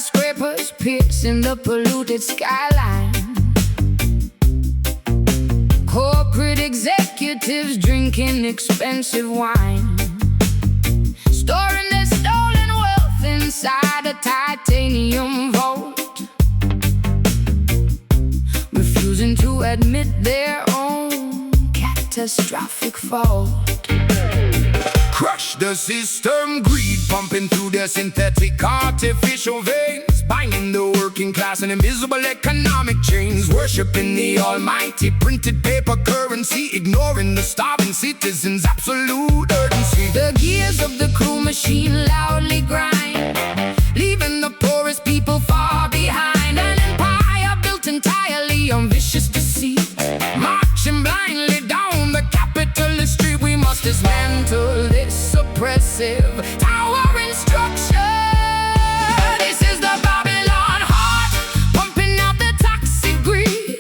skyscrapers piercing the polluted skyline. Corporate executives drinking expensive wine, storing their stolen wealth inside a titanium vault, refusing to admit their own catastrophic fault. Crush the system, greed pumping through their synthetic artificial veins, binding the working class in invisible economic chains, worshipping the almighty printed paper currency, ignoring the starving citizens' absolute urgency. The gears of the cruel machine loudly grind, leaving the poorest people far behind. An empire built entirely on vicious deceit, marching blindly down the capitalist street. We must dismantle this oppressive towering structure. This is the Babylon heart, pumping out the toxic greed,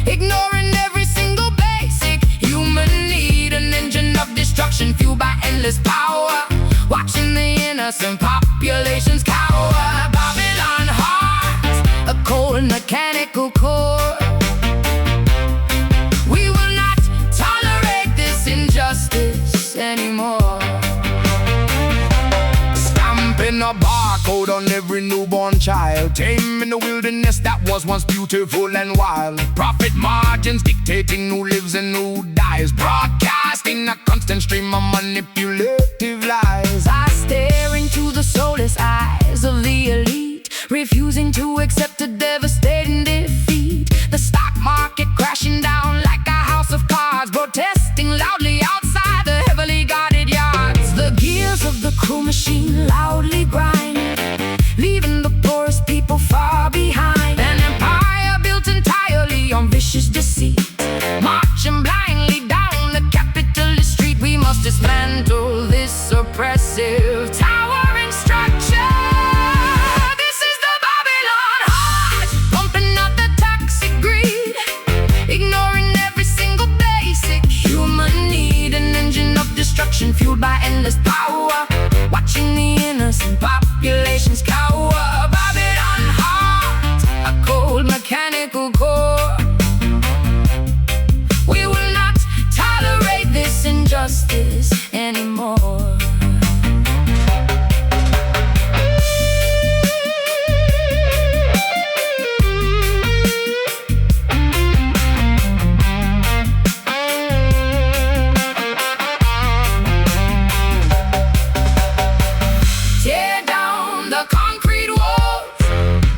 ignoring every single basic human need. An engine of destruction fueled by endless power, watching the innocent populations cower. Babylon heart, a cold mechanical core. We will not tolerate this injustice anymore. Stamping a barcode on every newborn child, taming the wilderness that was once beautiful and wild. Profit margins dictating who lives and who dies, broadcasting a constant stream of manipulative lies. I stare into the soulless eyes of the elite, refusing to accept a devastating defeat. The stock market crashing down like a house of cards, protesting loudly outside the heavily guarded yards. The gears of the cruel machine loudly grind, leaving the poorest people far behind. An empire built entirely on vicious deceit, marching blindly down the capitalist street. We must dismantle this oppressive towering structure. This is the Babylon heart, pumping out the toxic greed, ignoring every single basic human need. An engine of destruction fueled by endless power, watching the innocent populations cower. Babylon heart, a cold mechanical core. We will not tolerate this injustice anymore. Tear down the concrete walls,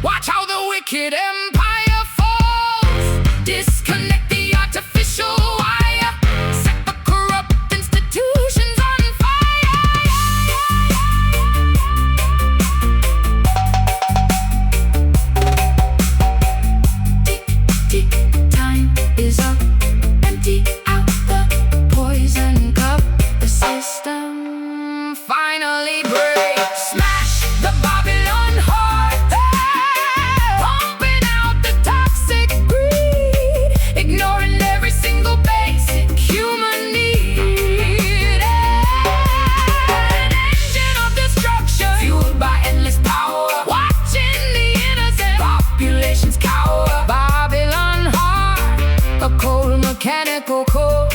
watch how the wicked empire falls. Disconnect the artificial wire, set the corrupt institutions on fire. Tick, tick, time is up. Empty out the poison cup. The system finally breaks. Smash the Babylon heart, pumping out the toxic greed, ignoring every single basic human need. An engine of destruction fueled by endless power, watching the innocent populations cower. Babylon heart, a cold mechanical core.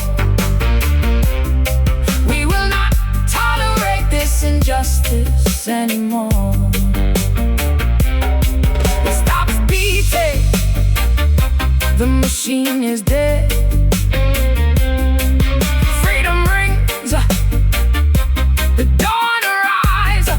We will not tolerate this injustice anymore. It stops beating, the machine is dead. Freedom rings, the dawn arise.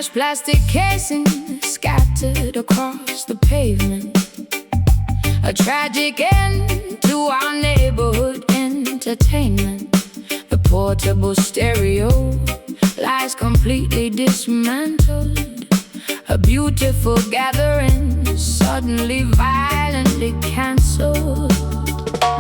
Smashed plastic casings scattered across the pavement. A tragic end to our neighborhood entertainment. The portable stereo lies completely dismantled. A beautiful gathering suddenly violently cancelled.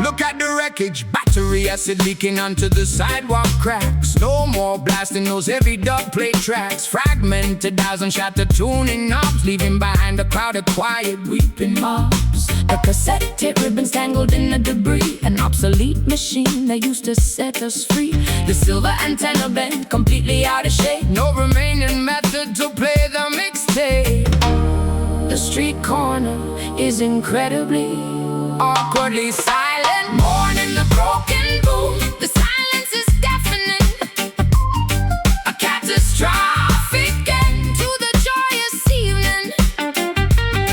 Look at the wreckage, battery acid leaking onto the sidewalk cracks. No more blasting those heavy dub plate tracks. Fragmented dials and shattered tuning knobs, leaving behind a crowd of quiet weeping mobs. The cassette tape ribbons tangled in the debris. An obsolete machine that used to set us free. The silver antenna bent, completely out of shape. No remaining method to play the mixtape. The street corner is incredibly awkwardly silent. Mourning the broken boom. The silence is deafening. A catastrophic end to the joyous evening.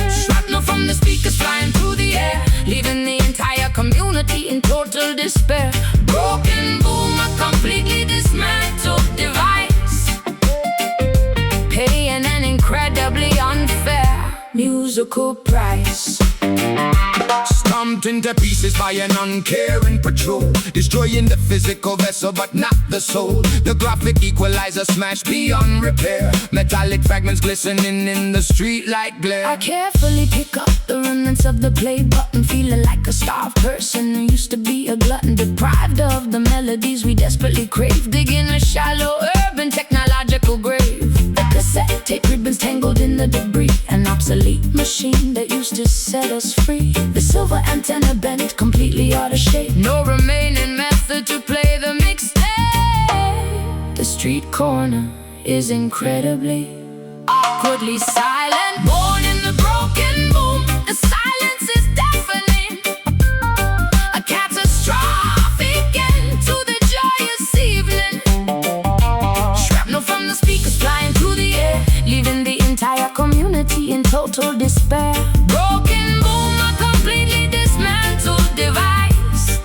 Shrapnel from the speakers flying through the air, leaving the entire community in total despair. Broken boom, a completely dismantled device, paying an incredibly unfair musical price. Stomped into pieces by an uncaring patrol, destroying the physical vessel but not the soul. The graphic equalizer smashed beyond repair, metallic fragments glistening in the streetlight glare. I carefully pick up the remnants of the play button, feeling like a starved person who used to be a glutton, deprived of the melodies we desperately crave, digging a shallow urban technological grave. The cassette tape ribbons tangled in the debris. An obsolete machine that used to set us free. The silver antenna bent, completely out of shape. No remaining method to play the mixtape. The street corner is incredibly awkwardly silent. Mourning the broken boom. The silence is deafening. A catastrophic end to the joyous evening. Shrapnel from the speakers flying through the air, leaving the entire community in total despair. Broken boom, a completely dismantled device,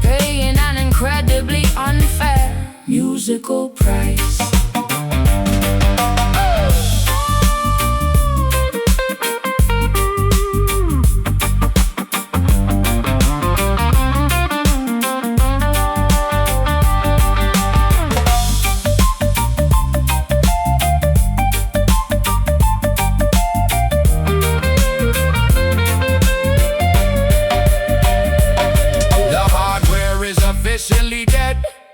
paying an incredibly unfair musical price.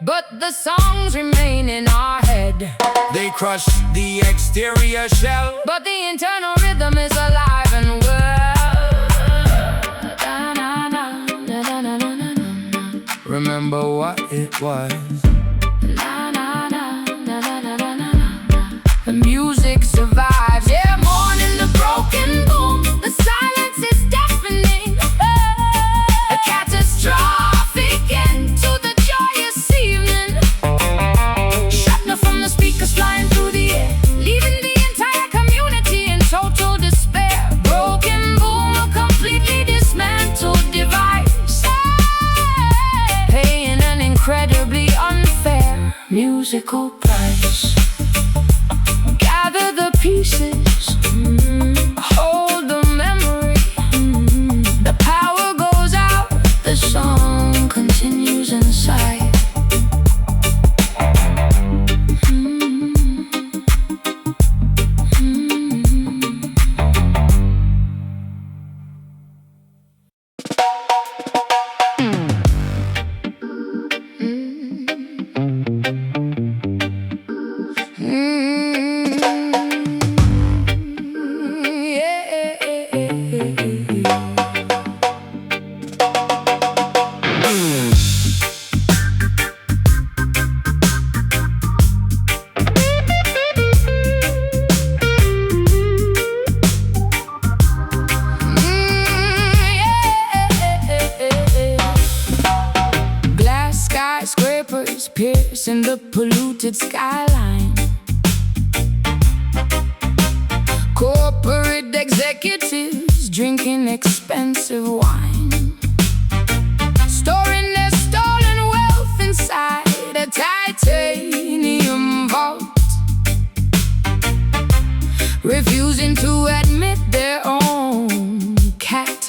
But the songs remain in our head. They crush the exterior shell, but the internal rhythm is alive and well. Remember what it was. The music survives. Yeah, mourning the broken boom. The silence is deafening. A catastrophic end to the joyous evening. Shrapnel from the speakers flying through the air, leaving the entire community in total despair. Broken boom, a completely dismantled device, paying an incredibly unfair musical price. Gather the pieces, hold the memory. The power goes out, the song continues inside. Skyscrapers piercing the polluted skyline. Corporate executives drinking expensive wine, storing their stolen wealth inside a titanium vault.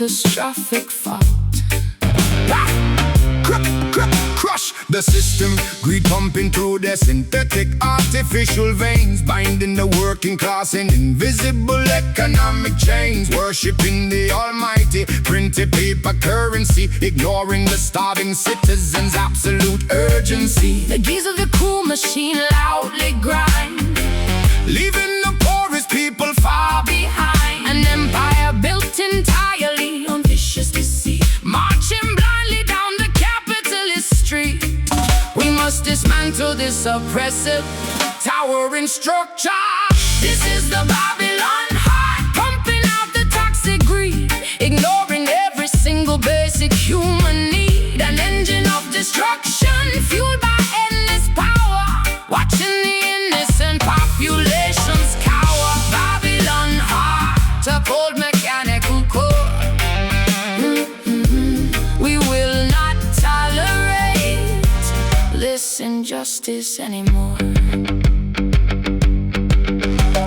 catastrophic fault. Crush the system, greed pumping through their synthetic artificial veins, binding the working class in invisible economic chains, worshipping the almighty printed paper currency, ignoring the starving citizens' absolute urgency. The gears of the cruel machine loudly grind, leaving the poorest people far behind. an empire built entirely on vicious deceit, marching blindly down the capitalist street. We must dismantle this oppressive, Towering structure. this is the Babylon heart, pumping out the toxic greed, ignoring every single basic human need. An engine of destruction fueled by endless power, watching the innocent populations cower. Babylon heart, a cold mechanical core. We will not tolerate this injustice anymore.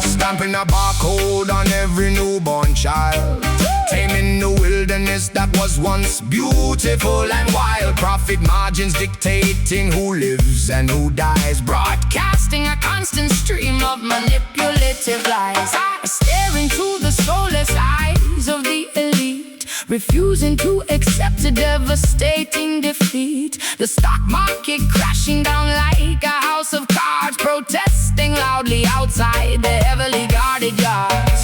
Stamping a barcode on every newborn child, taming the wilderness that was once beautiful and wild. Profit margins dictating who lives and who dies, Broadcasting a constant stream of manipulative lies, staring through the soulless eyes of the elite, refusing to accept a devastating defeat. The stock market crashing down like a house of cards, protesting loudly outside the heavily guarded yards.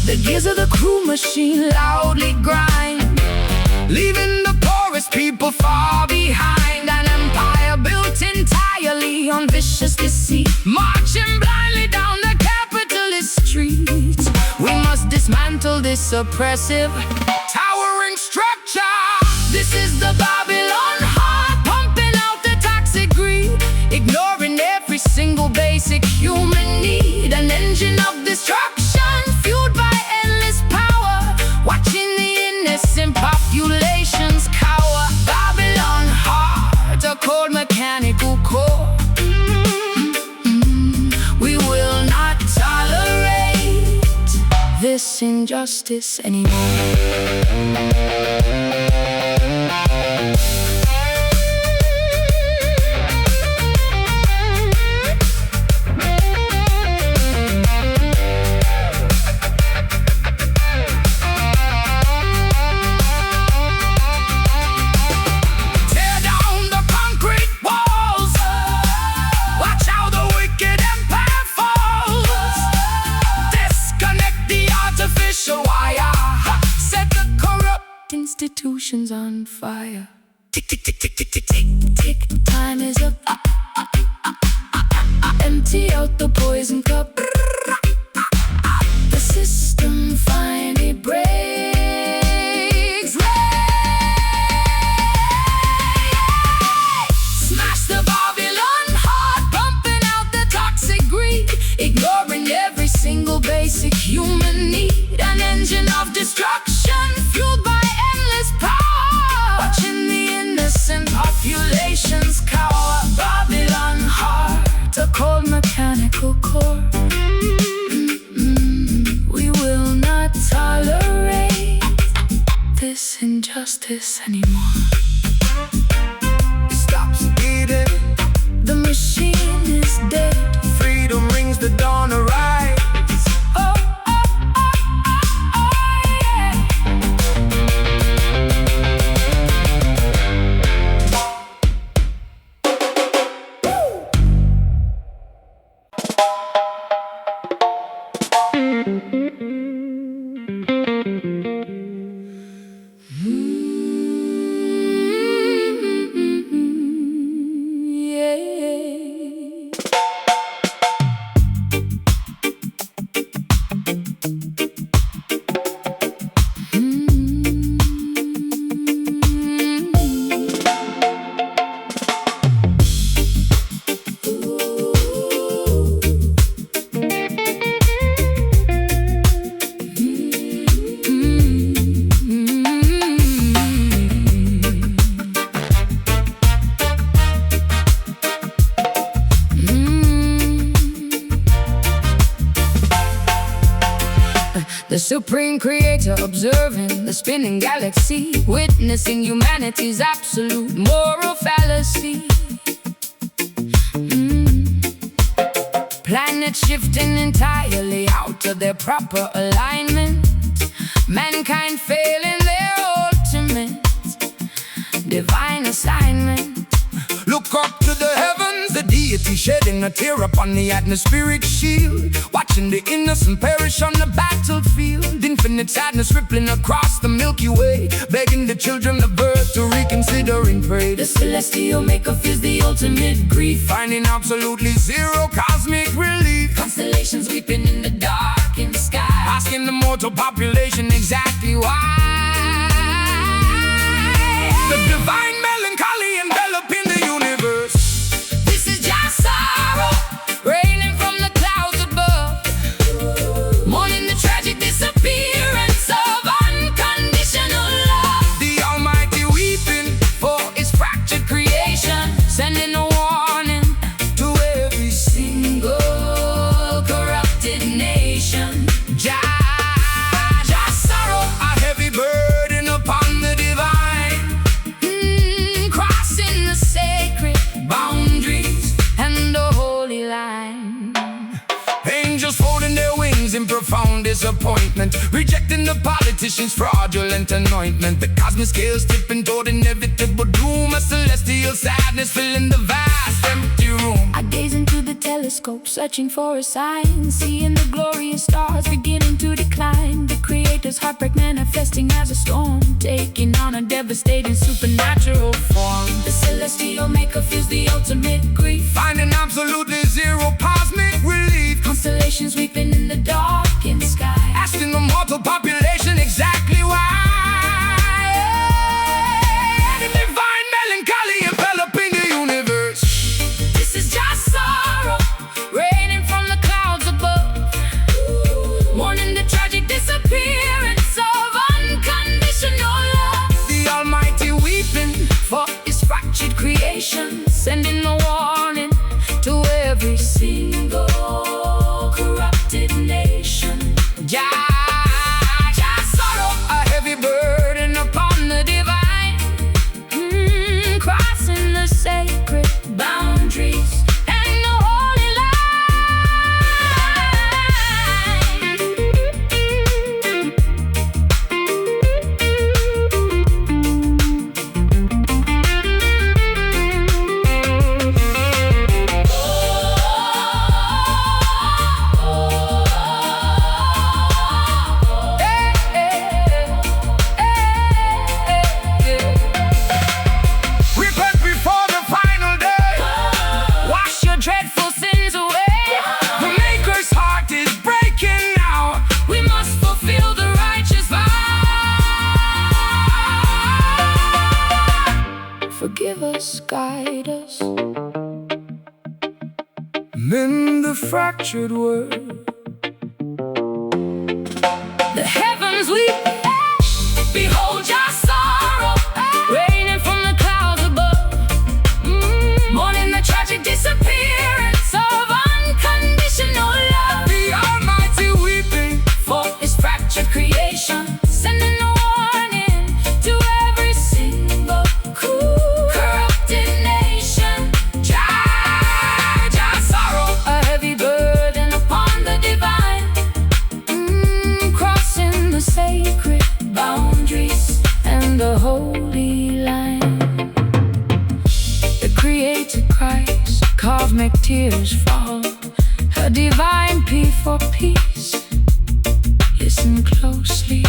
The gears of the cruel machine loudly grind, leaving the poorest people far behind. An empire built entirely on vicious deceit, marching blindly down the capitalist streets. We must dismantle this oppressive, towering structure. this is the Babylon heart, pumping out the toxic greed, ignoring every single basic human need. An engine of destruction fueled by endless power, watching the innocent populations cower. Babylon heart, a cold mechanical core. We will not tolerate this injustice anymore. Tear down the concrete walls, watch how the wicked empire falls. Disconnect the artificial wire, set the corrupt Institutions on fire. tick tick tick tick tick tick tick. Tick, time is up. Empty out the poison cup. The system finally breaks. Smash the Babylon heart, pumping out the toxic greed, ignoring every single basic human need. An engine of destruction fueled by endless power, watching the innocent populations cower. Babylon heart, a cold mechanical core. We will not tolerate this injustice anymore. Stop speeding, The machine is dead. freedom rings the dawn arise. Oh, oh, oh, oh, oh, yeah. The supreme creator observing the spinning galaxy, witnessing humanity's absolute moral fallacy. Planets shifting entirely out of their proper alignment, mankind failing their ultimate divine assignment. Look up to the heavens, the deity shedding a tear upon the atmospheric shield, watching the innocent perish on the battlefield. Infinite sadness rippling across the Milky Way, begging the children of earth to reconsider and pray. The celestial maker feels the ultimate grief, finding absolutely zero cosmic relief. Constellations weeping in the darkened sky, asking the mortal population exactly why. The divine melancholy enveloping the universe. This is just sorrow, raining from the clouds above, mourning the tragic disappearance of unconditional love. The Almighty weeping for His fractured creation, sending a warning to every single corrupted nation. Just sorrow, a heavy burden upon the divine, crossing the sacred boundaries and the holy line. Angels folding their wings in profound disappointment, rejecting the politicians' fraudulent anointment. The cosmic scales tipping toward inevitable doom, a celestial sadness filling the vast empty room. I gaze into the telescope, searching for a sign, seeing the glorious stars beginning to decline. The creator's heartbreak manifesting as a storm, taking on a devastating supernatural form. The celestial maker feels the ultimate grief, finding absolutely zero cosmic relief. Constellations weeping in the darkened sky, asking the mortal population exactly why. The divine melancholy enveloping the universe. This is just sorrow, raining from the clouds above, mourning the tragic disappearance of unconditional love. The Almighty weeping for His fractured creation, sending a warning to every single corrupted nation. Just sorrow, a heavy burden upon the divine, crossing the sacred boundaries and the holy dreadful sins away. The Maker's heart is breaking now. We must fulfill the righteous vow. Forgive us, guide us, mend the fractured world. The heavens weep, behold your sorrow, raining from the clouds above, mourning the tragic disappearance of unconditional love. The Almighty weeping for His fractured creation, sending a warning to every single corrupted nation. just sorrow, A heavy burden upon the divine, crossing the sacred boundaries and the holy line. The Creator cries, cosmic tears fall, a divine plea for peace. Listen closely.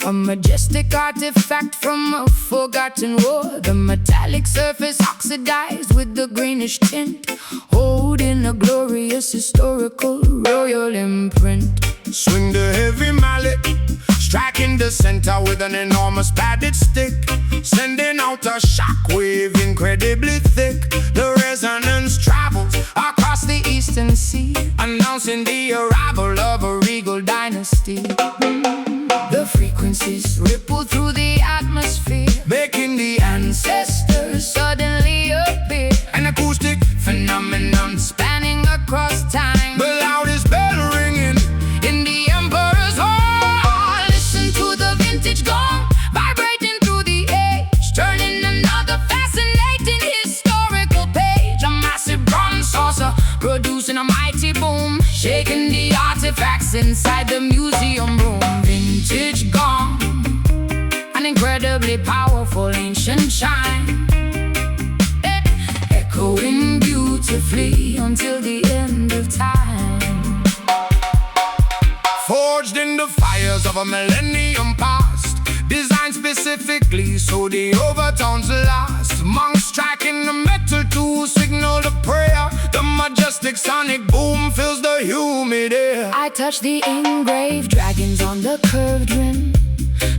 a majestic artifact from a forgotten war. The metallic surface oxidized with the greenish tint, holding a glorious historical royal imprint. Swing the heavy mallet, striking the center with an enormous padded stick, sending out a shockwave incredibly thick. The resonance travels across the eastern sea, announcing the arrival of a regal dynasty. The frequencies ripple through the atmosphere, making the ancestors suddenly appear. An acoustic phenomenon spanning across time, the loudest bell ringing in the emperor's hall. Listen to the vintage gong vibrating through the age, turning another fascinating historical page. A massive bronze saucer producing a mighty boom, shaking the artifacts inside the museum room. Vintage gong, an incredibly powerful ancient chime, echoing beautifully until the end of time. Forged in the fires of a millennium past, designed specifically so the overtones last. Monks striking the metal to signal the prayer. The majestic sonic boom fills the humid air. I touch the engraved dragons on the curved rim.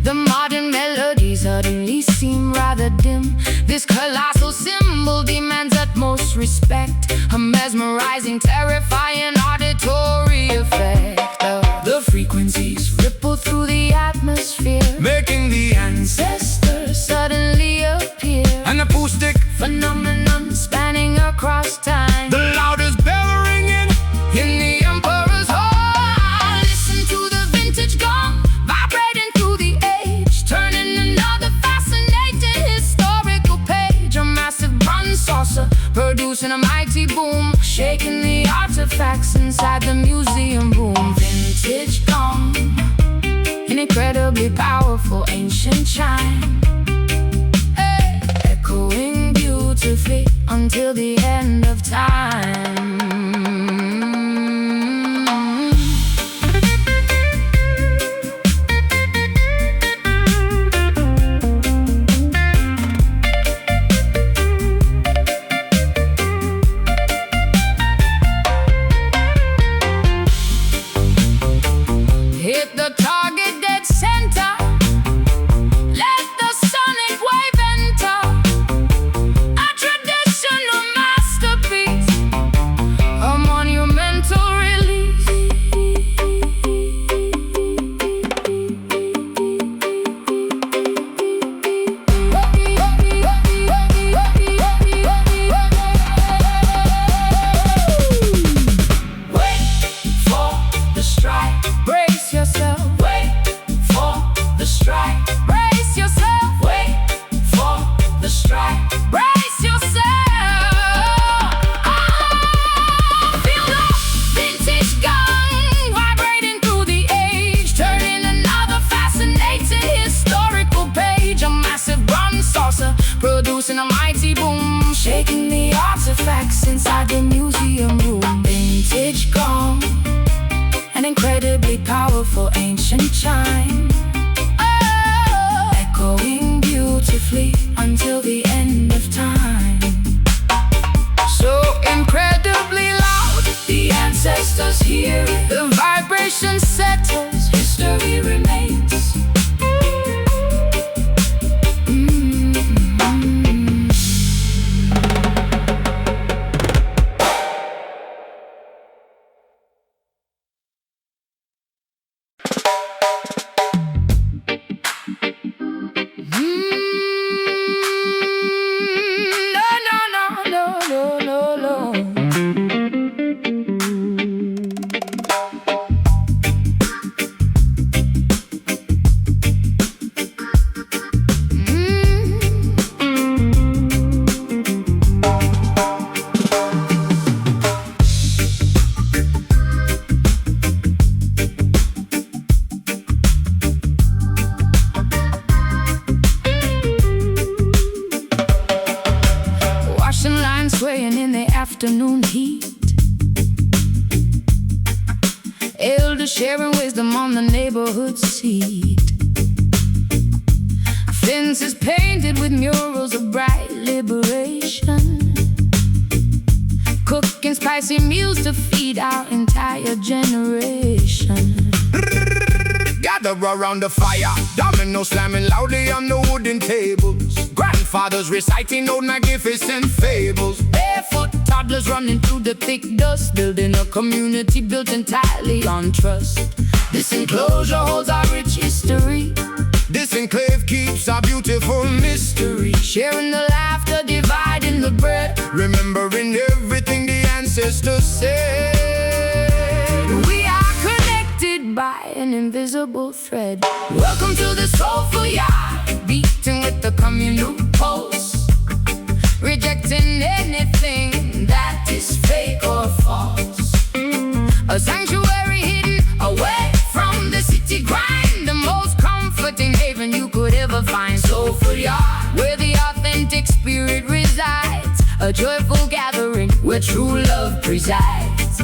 The modern melodies suddenly seem rather dim. This colossal symbol demands utmost respect, a mesmerizing, terrifying auditory effect. The frequencies ripple through the atmosphere, making the ancestors suddenly appear. An acoustic phenomenon spanning across time, the loudest bell ringing in the emperor's hall. Listen to the vintage gong vibrating through the age, turning another fascinating historical page. A massive bronze saucer producing a mighty boom, shaking the artifacts inside the museum room. Vintage gong, an incredibly powerful ancient chime, echoing beautifully until the end of time. Hit the target dead center, let the sonic wave enter. A traditional masterpiece, a monumental release. Wait for the strike, brace yourself. Wait for the strike, brace yourself. Wait for the strike, brace yourself. Feel the vintage gong vibrating through the age, turning another fascinating historical page. A massive bronze saucer producing a mighty boom, shaking the artifacts inside the museum room. Vintage gong, an incredibly powerful ancient chime, echoing beautifully until the end of time. So incredibly loud, the ancestors hear it. The vibration settles, history remains. Swaying in the afternoon heat, elders sharing wisdom on the neighborhood seat. faces painted with murals of bright liberation, cooking spicy meals to feed our entire generation. Gather around the fire, dominoes slamming loudly on the wooden tables, grandfathers reciting old magnificent fables, Barefoot toddlers running through the thick dust, building a community built entirely on trust. This enclosure holds our rich history. This enclave keeps our beautiful mystery. Sharing the laughter, dividing the bread, Remembering everything the ancestors said. we are connected by an invisible thread. Welcome to the soulful yard, beating with the communal pulse, rejecting anything that is fake or false. A sanctuary hidden away from the city grind, the most comforting haven you could ever find. Soulful yard, where the authentic spirit resides, a joyful gathering where true love presides.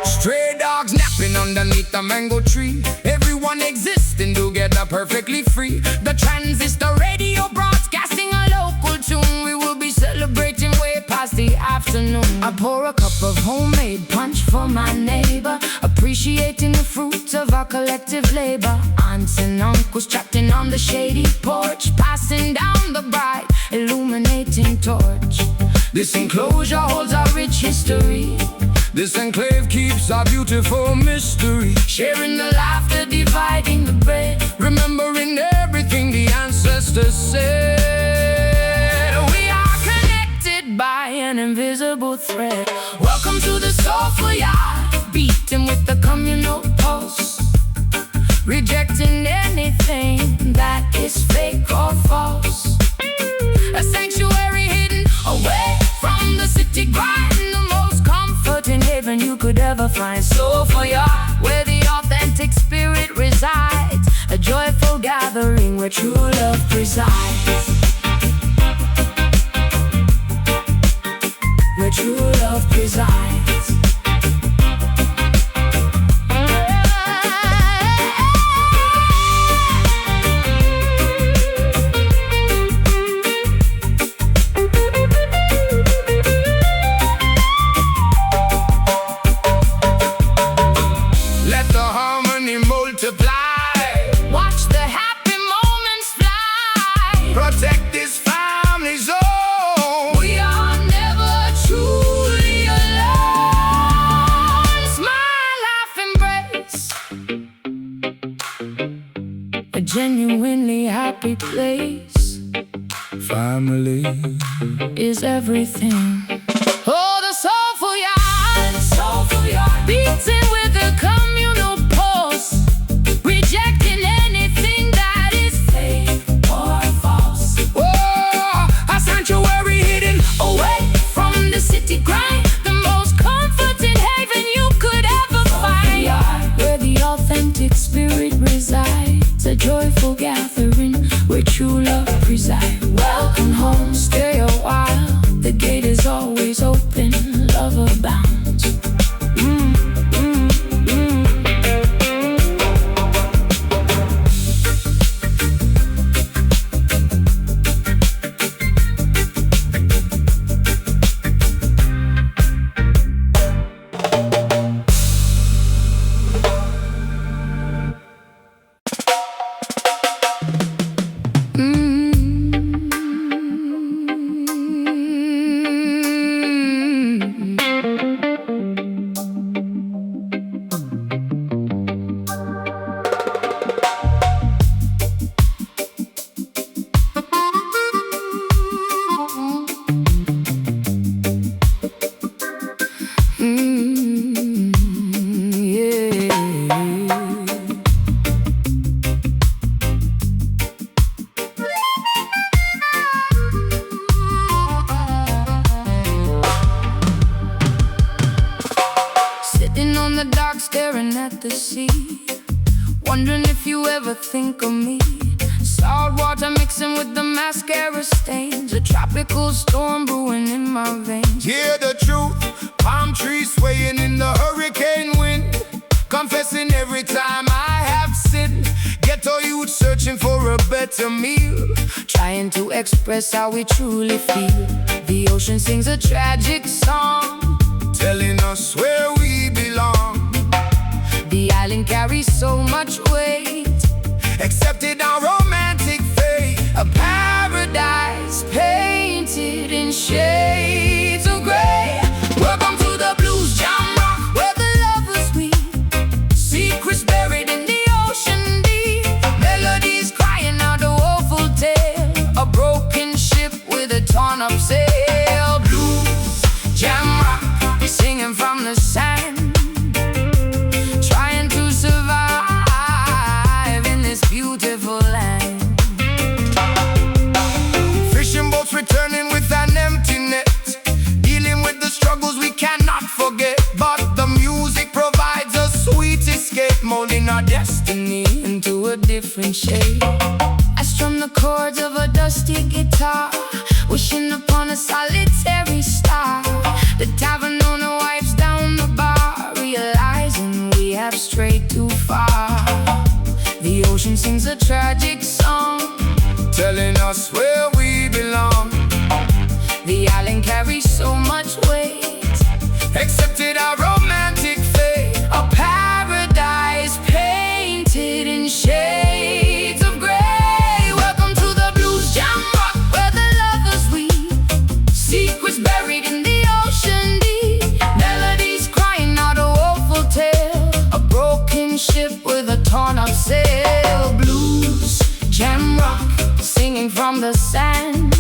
Stray dogs napping underneath a mango tree, everyone existing together perfectly free. The transistor radio broadcasting a local tune, we will be celebrating way past the afternoon. I pour a cup of homemade punch for my neighbor, appreciating the fruits of our collective labor. Aunts and uncles chatting on the shady porch, passing down the bright illuminating torch. This enclosure holds our rich history. This enclave keeps our beautiful mystery. Sharing the laughter, dividing the bread, Remembering everything the ancestors said. we are connected by an invisible thread. Welcome to the soulful yard, beating with the communal pulse, rejecting anything that is fake or false. A sanctuary hidden away from the city grind, the most comforting haven you could ever find. Soulful yard, where the authentic spirit resides, a joyful gathering where true love presides, where true love presides. Let the harmony multiply, Watch the happy moments fly. protect this family zone. We are never truly alone. Smile, laugh, embrace, a genuinely happy place Family. is everything. Oh, the soulful yard, beating with a communal pulse, rejecting anything that is fake or false. Oh, a sanctuary hidden Away from the city grind, the most comforting haven you could ever find, where the authentic spirit resides, a joyful gathering where true love presides. Welcome home, stay a while, the gate is always open, love abounds. Staring at the sea, wondering if you ever think of me. Salt water mixing with the mascara stains, a tropical storm brewing in my veins. Hear the truth, palm trees swaying in the hurricane wind, confessing every time I have sinned. Ghetto youth searching for a better meal, trying to express how we truly feel. The ocean sings a tragic song, telling us where we belong. The island carries so much weight, Accepted our romantic fate, a paradise painted in shades of gray. Welcome to the blues jam rock, where the lovers weep, secrets buried in the ocean deep, melodies crying out a woeful tale, a broken ship with a torn up sail. Blues jam rock, singing from the sand, trying to survive in this beautiful land. fishing boats returning with an empty net, dealing with the struggles we cannot forget. But the music provides a sweet escape, molding our destiny Into a different shade, I strum the chords of a dusty guitar, wishing upon a solitary star. The tavern owner wipes down the bar, realizing we have strayed too far. The ocean sings a tragic song, telling us where we belong. the island carries so much weight, Accepted our romantic fate, a paradise painted in shades of gray. Welcome to the blues jam rock, where the lovers weep, secrets buried in the ocean deep, melodies crying out a woeful tale, a broken ship with a torn up sail. Blues jam rock, singing from the sand,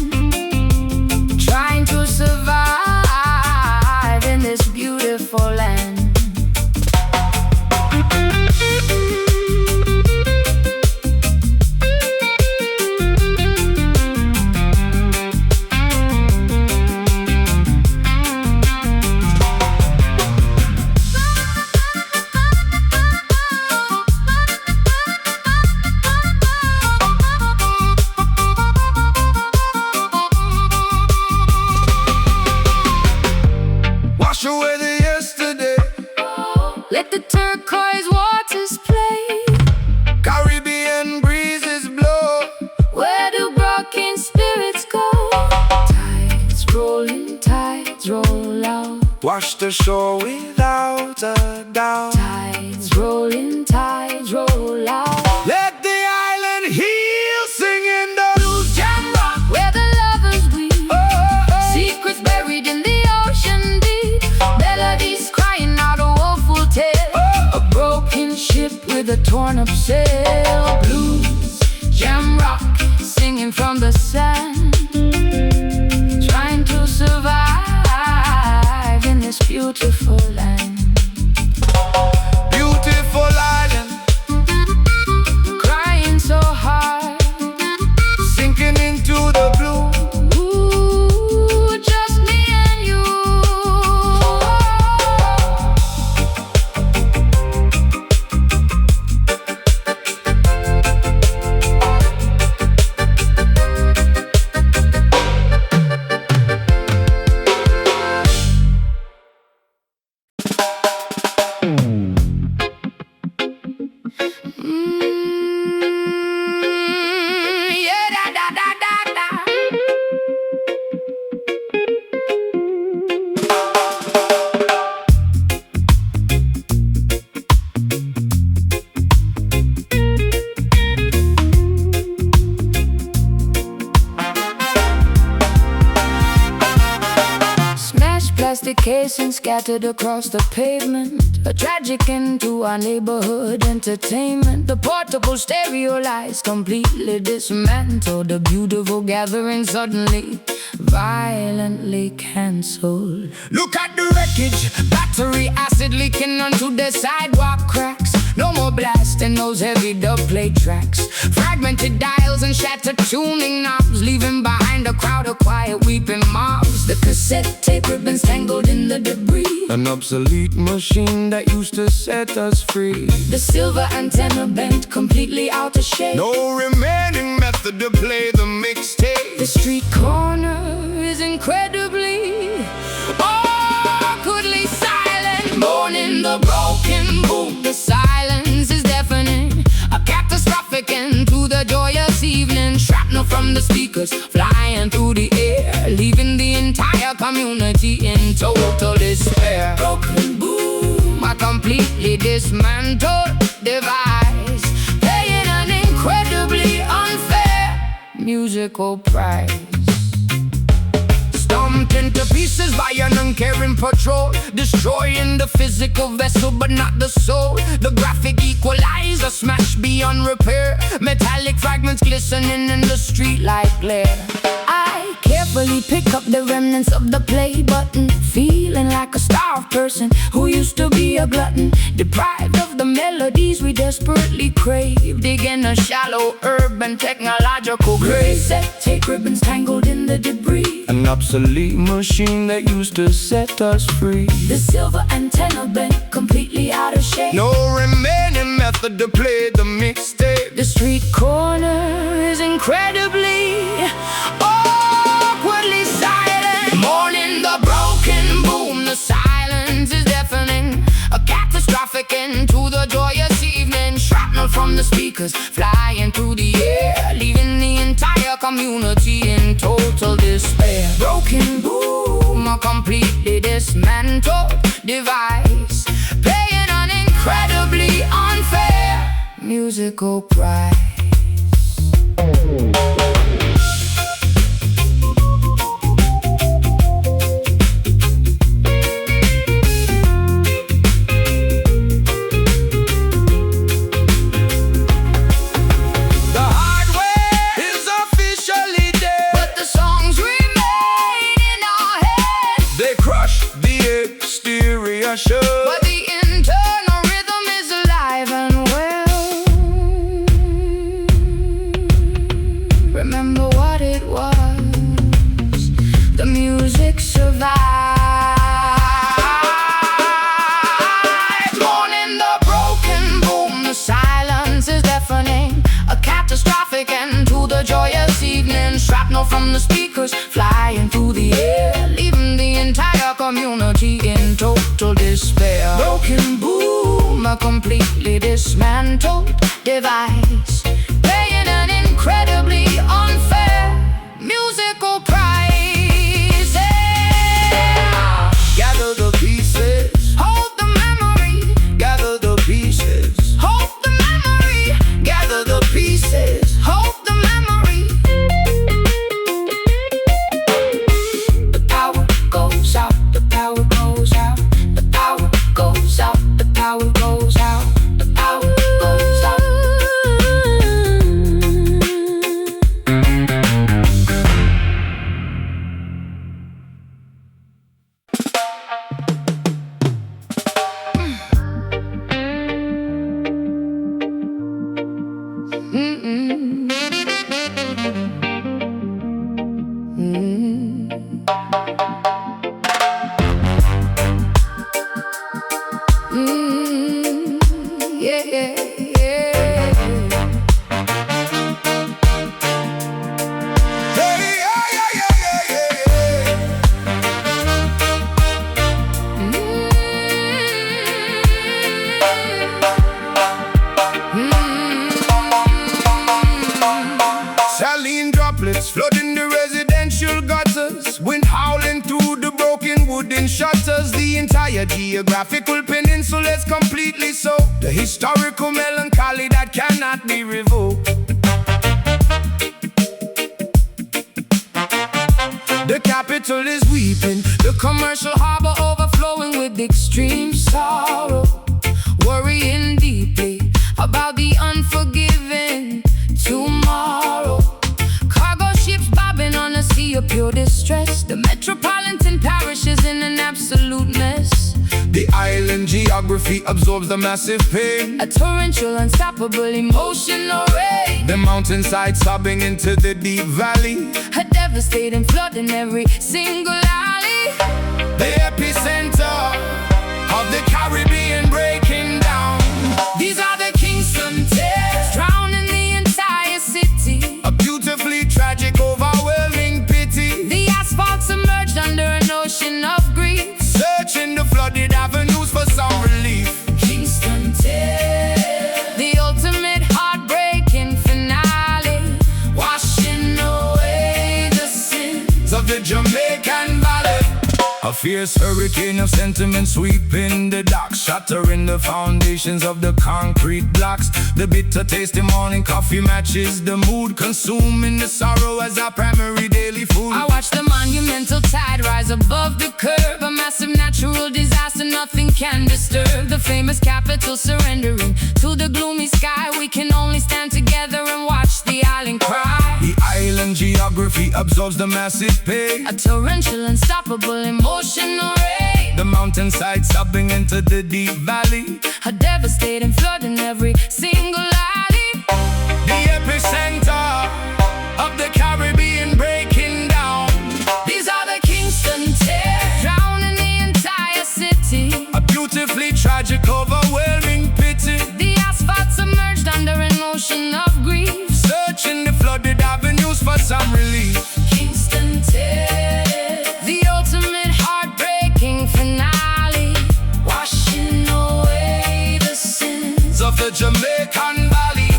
trying to survive in this beautiful land. wash away the yesterday. Let the turquoise waters play, Caribbean breezes blow, where do broken spirits go? Tides roll out, wash the shore without a doubt. tides roll out. Let the island heal, singing the Blues jam rock, where the lovers weep, secrets buried in the ocean deep, melodies crying out a woeful tale, a broken ship with a torn up sail. Blues jam rock, singing from the sand, trying to survive in this beautiful land. beautiful island, Crying so hard, sinking into the blue. ooh, just me and you. Yeah, da da da da da. Smashed plastic casings scattered across the pavement, a tragic end to our neighborhood entertainment. The portable stereo lights completely dismantled, a beautiful gathering suddenly violently cancelled. Look at the wreckage, Battery acid leaking onto the sidewalk cracks. No more blasting those heavy dubplate tracks. Fragmented dials and shattered tuning knobs, leaving behind a crowd of quiet weeping mobs. The cassette tape ribbons tangled in the debris, an obsolete machine that used to set us free. the silver antenna bent completely out of shape. No remaining method to play the mixtape. The street corner is incredibly, awkwardly silent, mourning the broken boom. The silence is deafening, a catastrophic end to from the speakers, flying through the air, leaving the entire community in total despair. Broken boom, a completely dismantled device, paying an incredibly unfair musical price. Stomped into pieces by an uncaring patrol, destroying the physical vessel but not the soul. The graphic equalizer smashed beyond repair, metallic fragments glistening in the street like glare. I carefully pick up the remnants of the play button, feeling like a starved person who used to be a glutton, deprived of the melodies we desperately crave, digging a shallow urban technological grave. Set tape ribbons tangled in the debris, an obsolete machine that used to set us free. the silver antenna bent completely out of shape. No remaining method to play the mixtape. The street corner is incredibly awkwardly silent, mourning the broken boom. The silence is deafening, a catastrophic end to the joyous evening. Shrapnel from the speakers flying through the air, leaving the entire community in total despair. Broken boom, a completely dismantled device, paying an incredibly unfair musical price. But the internal rhythm is alive and well. Remember what it was, the music survived. Mourning the broken boom, the silence is deafening, a catastrophic end to the joyous evening. Shrapnel from the speakers flying through the air, leaving the entire community in total despair. Broken boom, a completely dismantled device, paying an incredibly unfair musical price. Yeah. gather the pieces, Hold the memory, gather the pieces, hold the memory, gather the pieces. hold the memory. The power goes out, the power goes out, the power goes out, the power goes out, the power goes out. Yeah, yeah, yeah. Hey, yeah, yeah, yeah, yeah, yeah. Saline droplets flooding the residential gutters, wind howling through the broken wooden shutters. The entire geographical peninsula is completely soaked, the historical melancholy that cannot be revoked. The capital is weeping, The commercial harbor overflowing with extreme sorrow, worrying deeply about the unforgiving tomorrow. Cargo ships bobbing on a sea of pure distress, the metropolitan parish is in an absolute mess. the island geography absorbs the massive pain, A torrential, unstoppable emotional rain, the mountainside sobbing into the deep valley, a devastating flood in every single alley. the epicenter of the Caribbean breaking down. These are the Kingston tears, drowning the entire city. A beautifully tragic, overwhelming pity, The asphalt submerged under an ocean of grief. searching the flooded avenues for some relief. Kingston tears, the ultimate heartbreaking finale, washing away fierce hurricane of sentiment sweeping the docks, shattering the foundations of the concrete blocks. The bitter tasty morning coffee matches the mood, consuming the sorrow as our primary daily food. I watch the monumental tide rise above the curve, a massive natural disaster nothing can disturb. The famous capital surrendering to the gloomy sky. We can only stand together and watch the island cry. The island geography absorbs the massive pain, a torrential, unstoppable, emotional ray. the mountainside sobbing into the deep valley, a devastating flood in every single alley. the epicenter of the Caribbean breaking down. These are the Kingston tears, drowning the entire city. A beautifully tragic, overwhelming pity, The asphalt submerged under an ocean of grief. searching the flooded avenues for some relief. Kingston tears, the ultimate heartbreaking finale, washing away the sins Of the Jamaican Valley.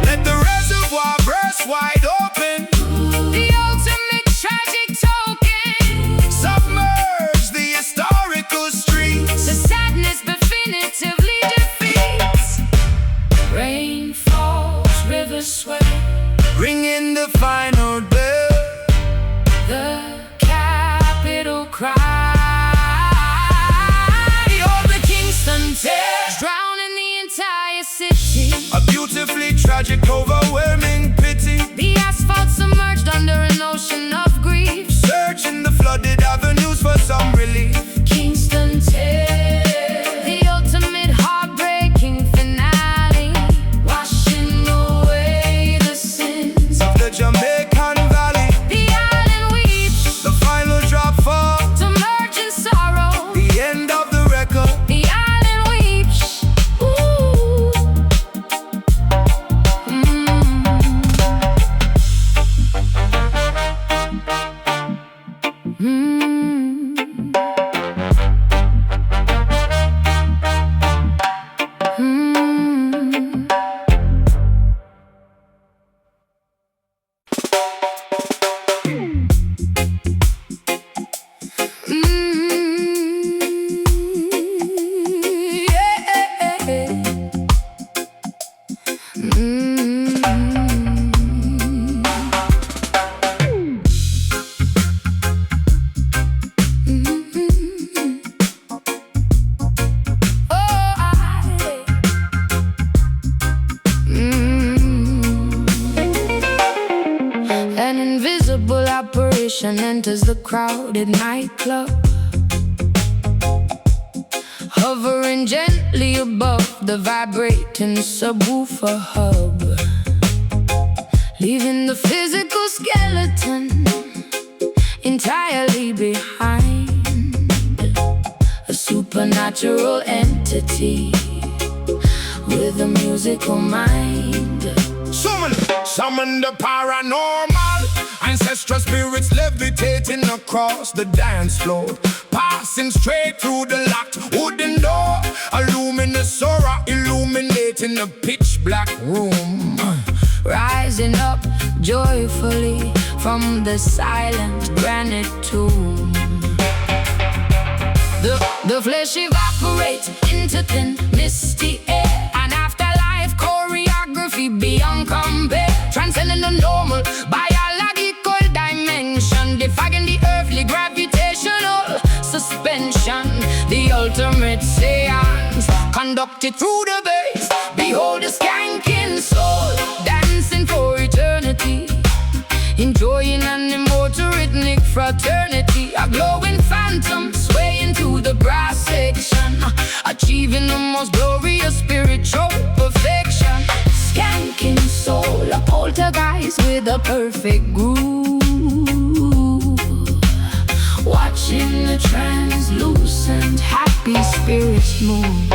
Let the reservoir burst wide open, the ultimate tragic token. submerge the historical streets. The sadness definitively defeats. Rain falls, rivers sway, Ringing the final bell, the capital cry. Oh, the Kingston tears, drowning the entire city. a beautifully tragic, overwhelming pity, The asphalt submerged under an ocean of grief. searching the flooded avenues for some relief. Kingston tears, the ultimate heartbreaking finale, washing away the sins. Of the Jamaican Valley, The island weeps, the final drop falls, submerged in sorrow. the end of the record. The island weeps. Ooh. An invisible apparition enters the crowded nightclub, hovering gently above the vibrating subwoofer hub, leaving the physical skeleton entirely behind. A supernatural entity with a musical mind. Summon the paranormal, ancestral spirits levitating across the dance floor, passing straight through the locked wooden door. A luminous aura illuminating the pitch black room, Rising up joyfully from the silent granite tomb. The flesh evaporates into thin, misty air. An afterlife choreography beyond compare, transcending the normal biological dimension, defying the earthly gravitational suspension. The ultimate seance conducted through the bass. Behold the skanking soul dancing for eternity, enjoying an immortal rhythmic fraternity. A glowing phantom swaying to the brass section, achieving the most glorious spiritual perfection. Skanking soul, a poltergeist with a perfect groove, watching the translucent happy spirits move.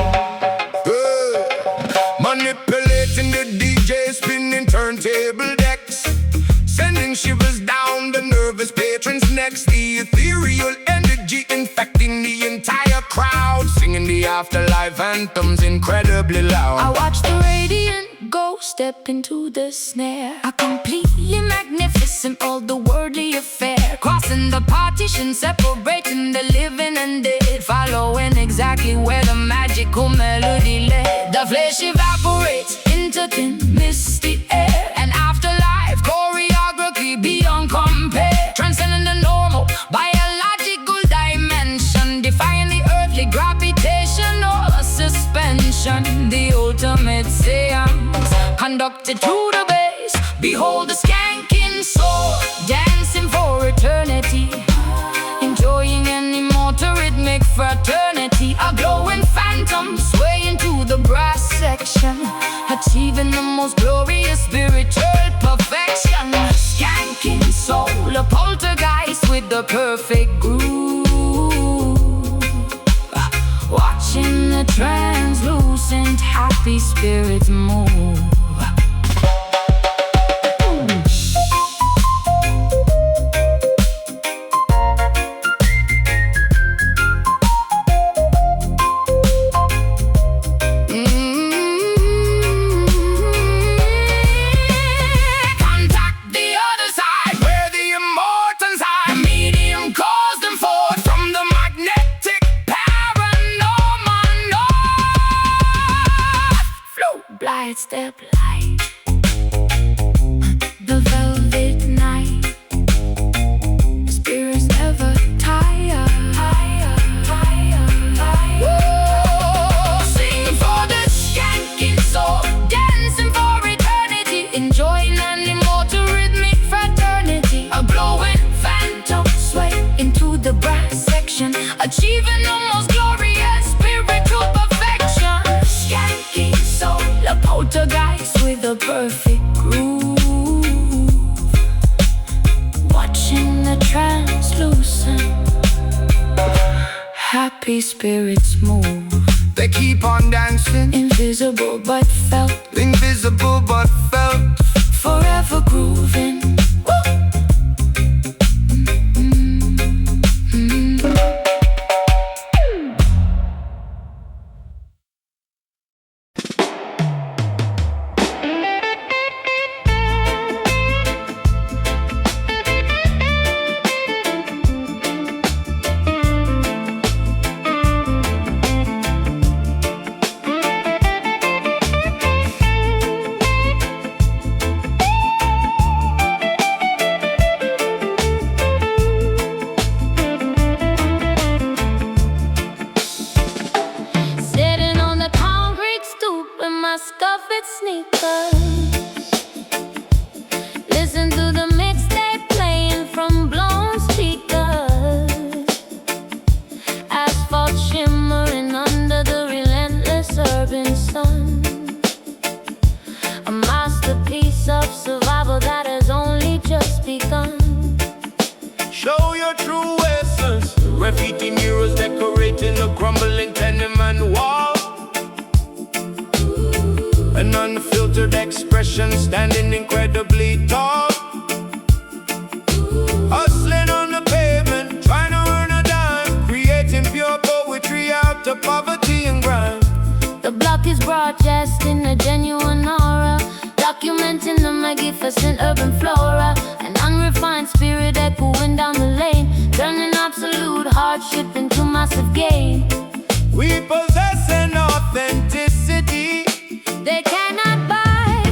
afterlife anthems incredibly loud. I watch the radiant ghost step into the snare, a completely magnificent, all the worldly affair, crossing the partition, separating the living and dead, following exactly where the magical melody led. The flesh evaporates into thin, misty air, and afterlife choreography beyond compare, transcending the normal biological dimension, defying the earthly gravitational suspension. The ultimate seance conducted through the bass. Behold the skanking soul dancing for eternity, enjoying an immortal rhythmic fraternity. A glowing phantom swaying to the brass section, achieving the most glorious spiritual perfection. Skanking soul, a poltergeist with the perfect groove, watching the translucent happy spirits move. Step light, the velvet night, spirits never tire. Whoa, sing for the skanking soul, dancing for eternity, enjoying an immortal rhythmic fraternity. A glowing phantom sway into the brass section, achieving the most glorious spiritual perfection. Skanking soul, a poltergeist with a perfect groove, watching the translucent happy spirits move. They keep on dancing, invisible but felt, invisible but felt, forever grooving. Scuffed sneakers, listen to the mixtape playing from blown speakers, asphalt shimmering under the relentless urban sun, a masterpiece of survival that has only just begun. Show your true essence, graffiti murals decorating the crumbling tenement wall, an unfiltered expression standing incredibly tall, hustling on the pavement, trying to earn a dime, creating pure poetry out of poverty and grime. The block is broadcasting a genuine aura, documenting the magnificent urban flora, an unrefined spirit echoing down the lane, turning absolute hardship into massive gain. We possess an authenticity they cannot buy.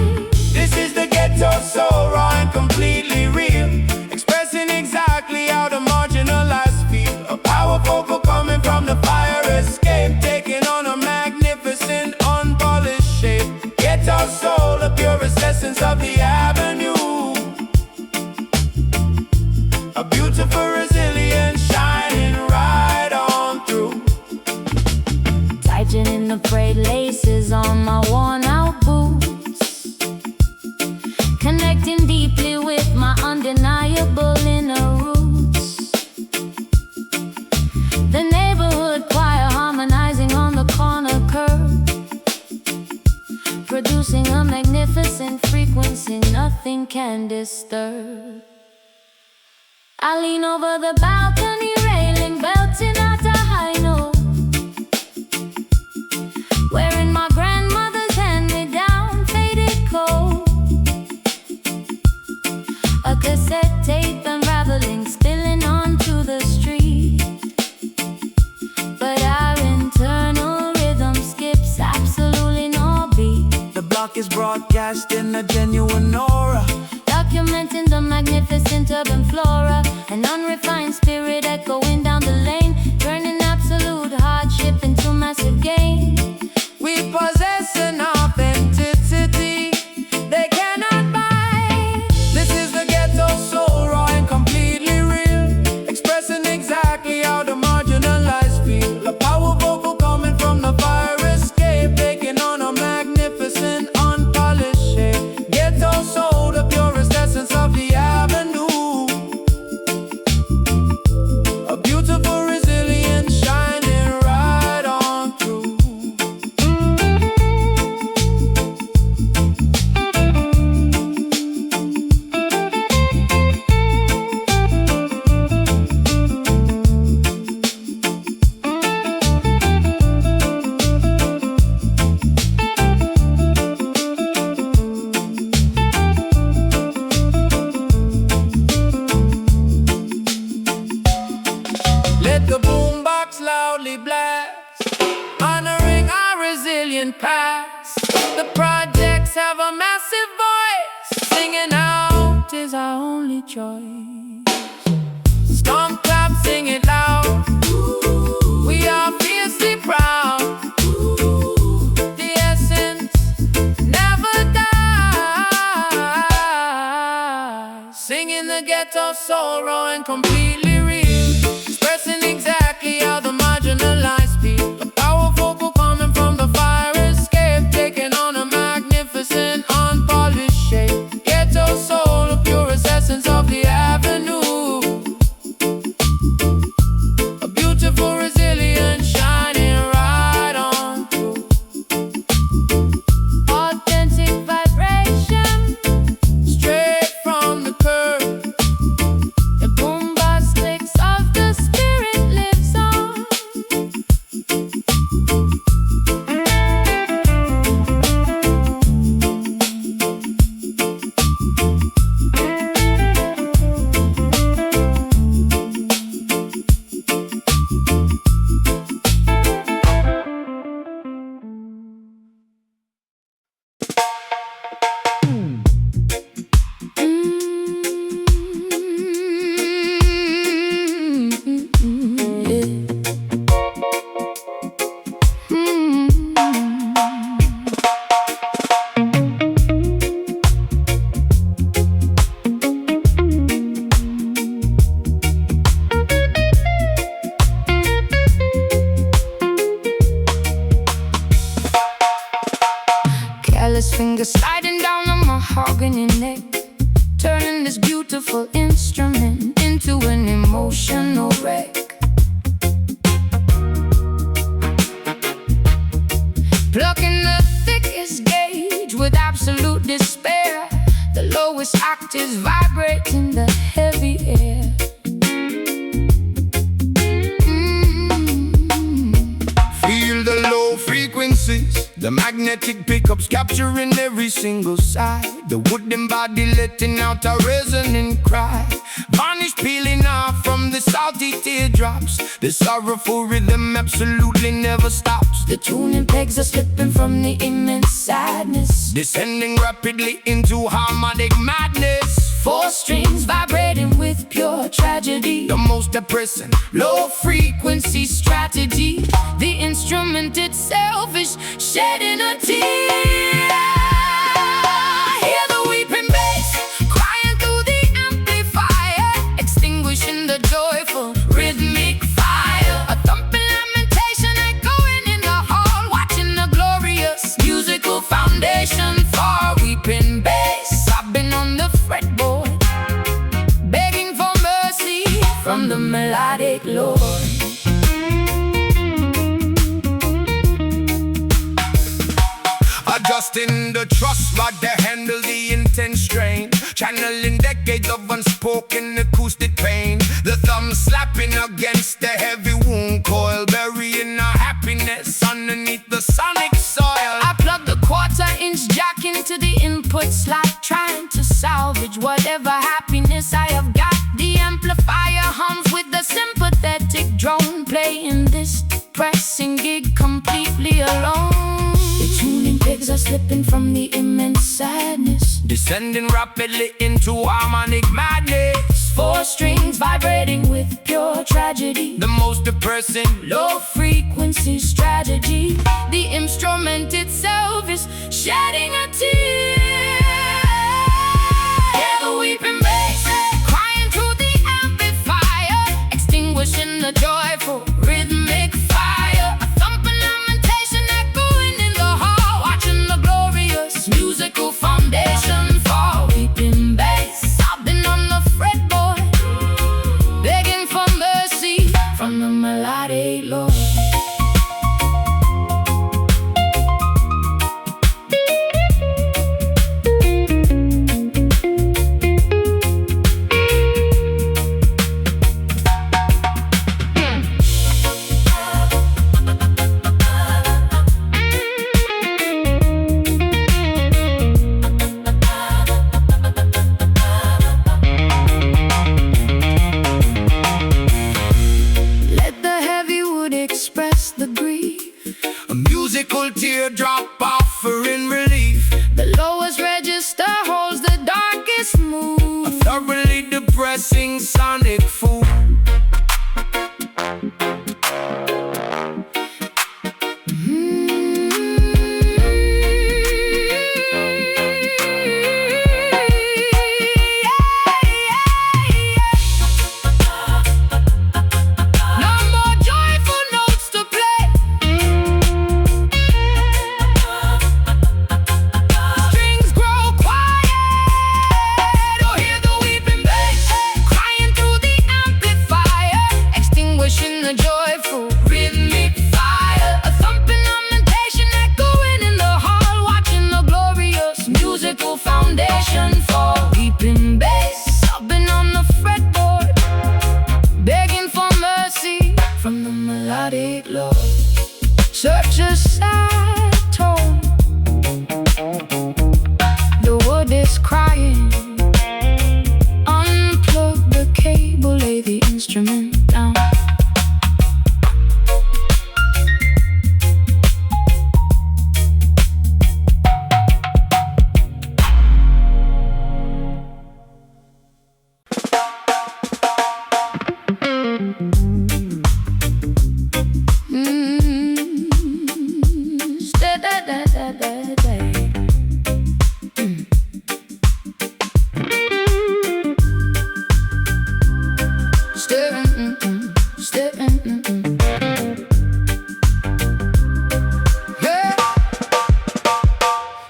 This is the ghetto soul, raw and completely real, expressing exactly how the marginalized feel. A power vocal coming from the fire escape, taking on a magnificent, unpolished shape. Ghetto soul, the purest essence of the avenue, a beautiful resilience shining right on through. Tightening the frayed laces on my worn-out boots, connecting deeply with my undeniable inner roots. The neighborhood choir harmonizing on the corner curb, producing a magnificent frequency nothing can disturb. I lean over the balcony railing, belting out a high note, stashed in a genuine aura, documenting the magnificent urban flora. An unrefined spirit echoing down the lane, turning absolute hardship into massive gain. we possess an authenticity they cannot buy. This is the ghetto soul, raw and completely real, expressing exactly how the marginalized feel. A power vocal coming from the fire escape, taking on a magnificent, unpolished shape. Ghetto soul, the purest essence of the avenue. A beautiful, resilient, shining right on through. Let the boombox loudly blast, honoring our resilient past. The projects have a massive voice, singing out is our only choice. Stomp, clap, sing it loud. We are fiercely proud. The essence never dies. Singing the ghetto soul, raw and completely real, expressing exactly how the marginalized feel. A power vocal coming from the fire escape, taking on a magnificent, unpolished shape. Ghetto soul, the purest essence of the avenue. A beautiful, resilient, shining right on through. Authentic vibration, Straight from the curb, the boombox clicks of the spirit lives on. Careless fingers sliding down the mahogany neck, turning this beautiful instrument into an emotional wreck. Plucking the thickest gauge with absolute despair, the lowest octaves vibrating the heavy air. Feel the low frequencies, the magnetic pickups capturing every single side. The wooden body letting out a resonant cry. Varnish peeling off from the salty teardrops. The sorrowful rhythm absolutely never stops. The tuning pegs are slipping from the immense sadness, Descending rapidly into harmonic madness. four strings vibrating with pure tragedy. The most depressing Low frequency strategy. The instrument itself is shedding a tear. Hear the weeping bass crying through the amplifier, extinguishing the joyful rhythmic fire. A thumping lamentation echoing in the hall, watching the glorious musical foundation for weeping bass, sobbing on the fretboard, begging for mercy from the melodic Lord. Adjusting the truss rod to handle the intense strain, channeling decades of unspoken acoustic pain. The thumb slapping against the heavy wound coil, burying our happiness underneath the sonic soil. I plug the quarter-inch jack into the input slot, trying to salvage whatever happiness I have got. The amplifier hums with the sympathetic drone, playing this depressing gig completely alone. The tuning pegs are slipping from the immense sadness, descending rapidly into harmonic madness. four strings vibrating with pure tragedy, The most depressing low frequency strategy. The instrument itself is shedding a tear. Hear the weeping bass crying through the amplifier, extinguishing the joyful rhythmic fire. A thumping lamentation echoing in the hall, watching the glorious musical foundation fall. Weeping bass sobbing on the fretboard, begging for mercy from the melodic Lord. Express the grief, a musical teardrop offering relief. the lowest register holds the darkest mood. A thoroughly depressing sonic fool. Foundation for weeping bass, sobbing on the fretboard, begging for mercy from the melodic Lord. Such a sad tone, the wood is crying. Unplug the cable, lay the instrument down.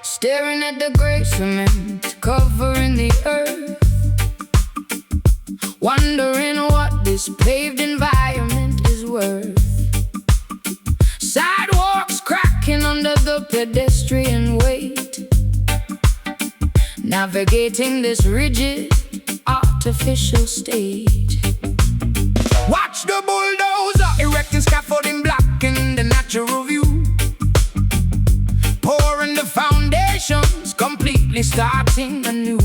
Staring at the gray cement covering the earth, wondering what this paved environment is worth. Sidewalks cracking under the pedestrian weight, navigating this rigid artificial stage. Watch the bulldozer erecting scaffolding, blocking the natural view, pouring the foundations, completely starting anew.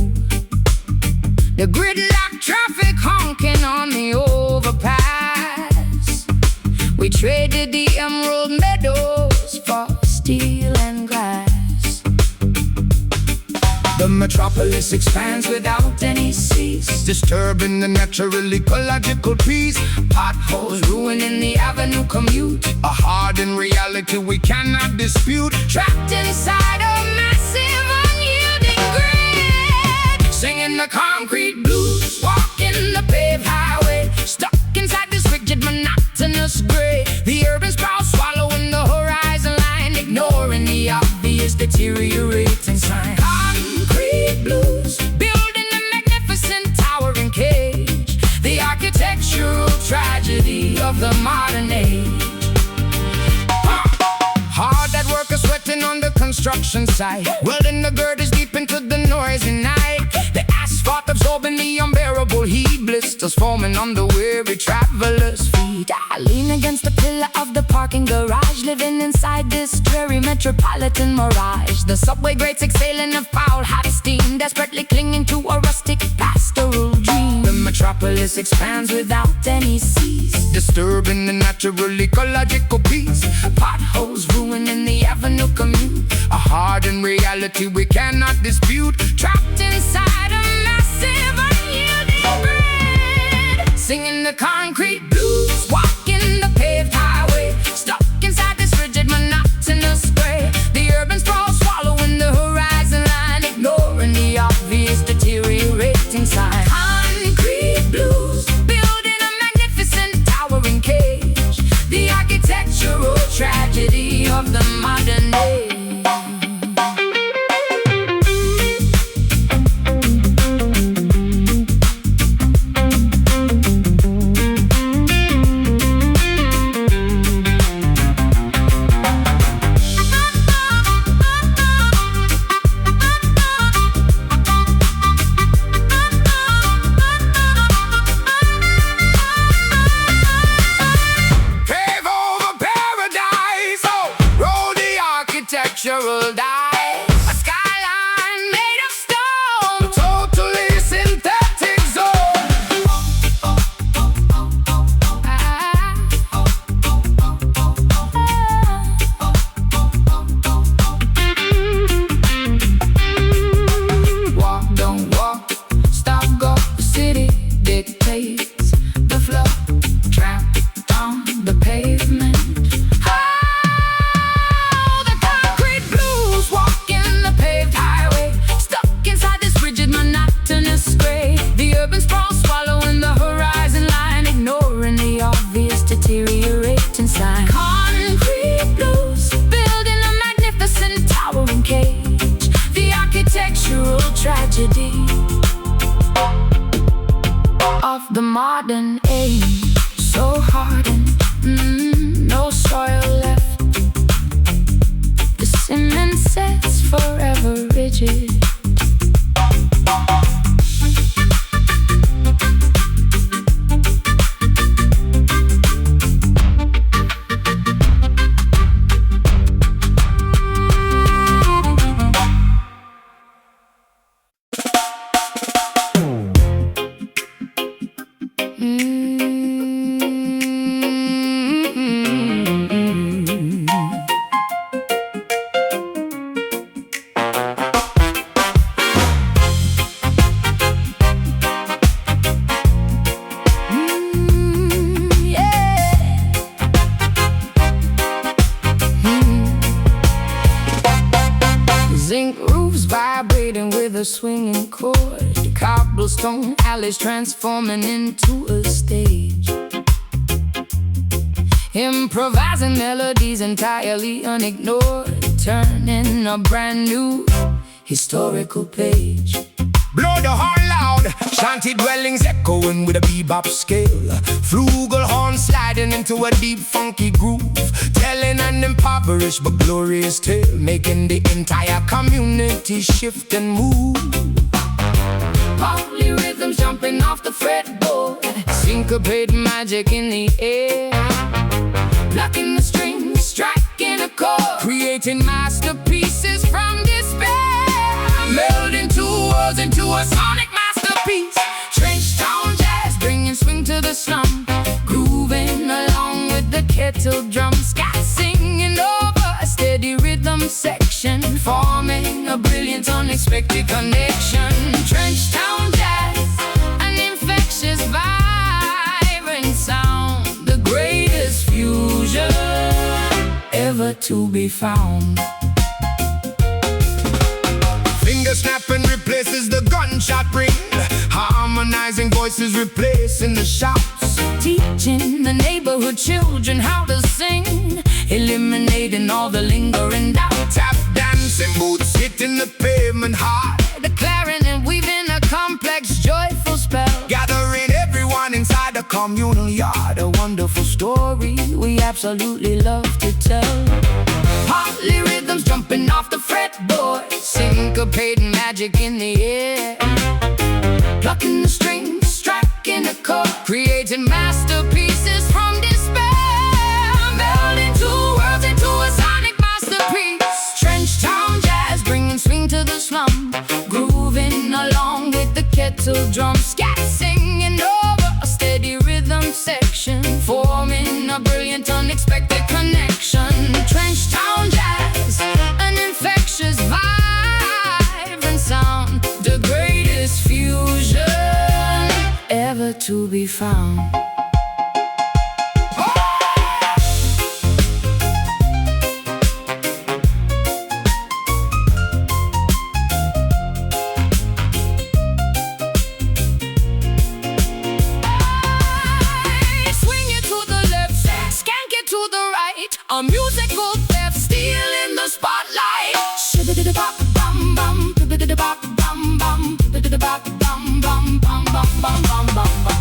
The gridlock traffic honking on the overpass. We traded the emerald meadows for steel and glass. The metropolis expands without any cease, disturbing the natural ecological peace. Potholes ruining the avenue commute, a hardened reality we cannot dispute. Trapped inside a massive unyielding grid, Singing the concrete blues, walking the paved highway, stuck inside this rigid monotonous gray. The urban sprawl swallowing the horizon line, ignoring the obvious deteriorating sign. Concrete blues, building a magnificent towering cage, the architectural tragedy of the modern age. hard at work, sweating on the construction site, welding the girders deep into the noisy night. The asphalt absorbing the unbearable heat, blisters forming on the weary traveler's feet. I lean against the pillar of the parking garage, living inside this dreary metropolitan mirage. The subway grates exhaling a foul hot steam, desperately clinging to a rustic pastoral dream. The metropolis expands without any cease, disturbing the natural ecological peace. potholes ruining the avenue commute, A hardened reality we cannot dispute. trapped inside a massive unyielding grid, singing the concrete blues, walking the paved highway, stuck inside this rigid monotonous gray. The urban sprawl swallowing the horizon line, ignoring the obvious deteriorating sign. Concrete blues, building a magnificent towering cage, the architectural tragedy of the modern age. Pave over paradise, oh, roll the architectural dice. A skyline made of stone, Totally synthetic zone. Walk, don't walk, stop, go. The city dictates the flow, trapped on the pavement. Oh, the concrete blues, walking the paved highway, stuck inside this rigid, monotonous gray. The urban sprawl swallowing the horizon line, ignoring the obvious deteriorating sign. Concrete blues, building a magnificent towering cage, the architectural tragedy of the modern age. So hardened, no soil left. The cement sets forever rigid. Zinc roofs vibrating with a swinging chord, cobblestone alleys transforming into a stage, improvising melodies entirely unignored, turning a brand new historical page. Blow the horn loud, shanty dwellings echoing with a bebop scale. Flugel horn sliding into a deep funky groove, telling an impoverished but glorious tale, making the entire community shift and move. Poly rhythms jumping off the fretboard, syncopate magic in the air, plucking the strings, striking a chord, Creating masterpieces from despair, melding two worlds into a sonic masterpiece. Trench town jazz, bringing swing to the slum, grooving along with the kettle drum. Scat singing over a steady rhythm section, forming a brilliant unexpected connection. Trench town jazz, an infectious vibrant sound, the greatest fusion ever to be found. Finger snapping replaces the gunshot ring, harmonizing voices replacing the shouts. Teaching the neighborhood children how to sing, eliminating all the lingering doubt. Tap dancing boots hitting the pavement hard, Declaring and weaving a complex, joyful spell, gathering everyone inside a communal yard. a wonderful story we absolutely love to tell. Poly rhythms jumping off the fretboard, syncopating magic in the air, plucking the strings, striking a chord, creating masterpieces from despair, melding two worlds into a sonic masterpiece. Trench town jazz, bringing swing to the slum, grooving along with the kettle drum. Scat singing brilliant, unexpected connection. Trench town jazz, an infectious vibrant sound, the greatest fusion ever to be found. A musical theft stealing the spotlight. Shibidi-bop-bum bum, bibidi-bop-bum bum, bibidi-bop-bum bum bum bum bum bum bum bum.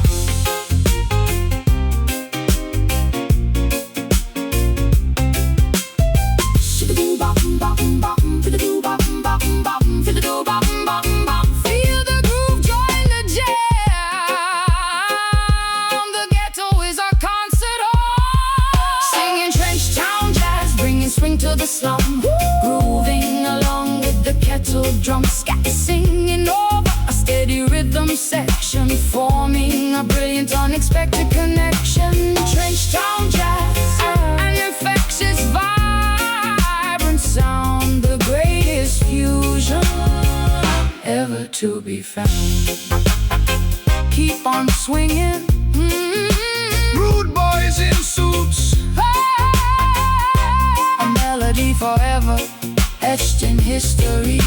Shibidi-bop-bum bum, bibidi-bop-bum bum, bibidi-bop-bum bum. Feel the groove, join the jam. The ghetto is our concert hall. Singing trench town jazz, bringing swing to the slum. Grooving along with the kettle drum. Scat singing over a steady rhythm section, forming a brilliant, unexpected connection. Trench town jazz, an infectious, vibrant sound, the greatest fusion ever to be found. Keep on swinging. Rude boys in suits, A melody forever etched in history.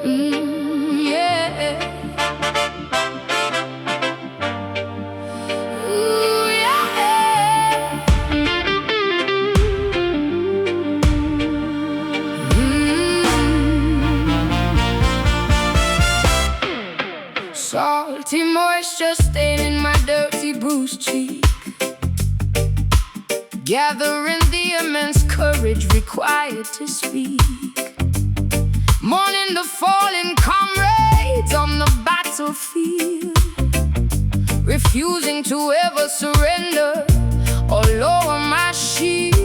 Yeah. Ooh, yeah. Salty moisture staining my dirty bruised cheek, gathering the immense courage required to speak. Mourning the fallen comrades on the battlefield, refusing to ever surrender or lower my shield.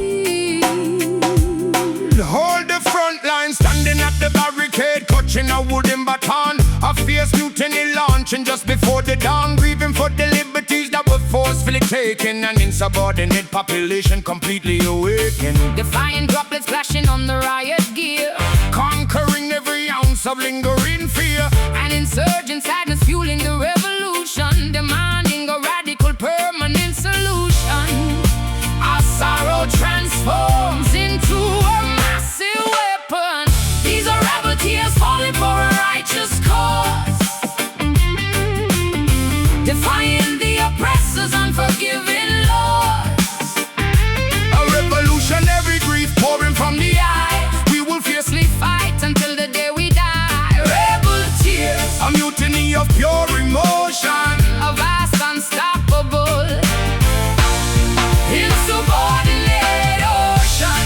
hold the front line, standing at the barricade, clutching a wooden baton. A fierce mutiny launching just before the dawn, grieving for the liberties that were forcefully taken. An insubordinate population completely awakened, Defying droplets splashing on the riot gear, conquering every ounce of lingering fear. an insurgent sadness fueling the revolution, demanding a radical permanent solution. Our sorrow transforms into a massive weapon. These are rebel tears falling for a righteous cause, defying the oppressor's unforgiving laws. A revolutionary grief pouring from the eye. We will fiercely fight until the day we die. Rebel tears, A mutiny of pure emotion, a vast unstoppable, insubordinate ocean.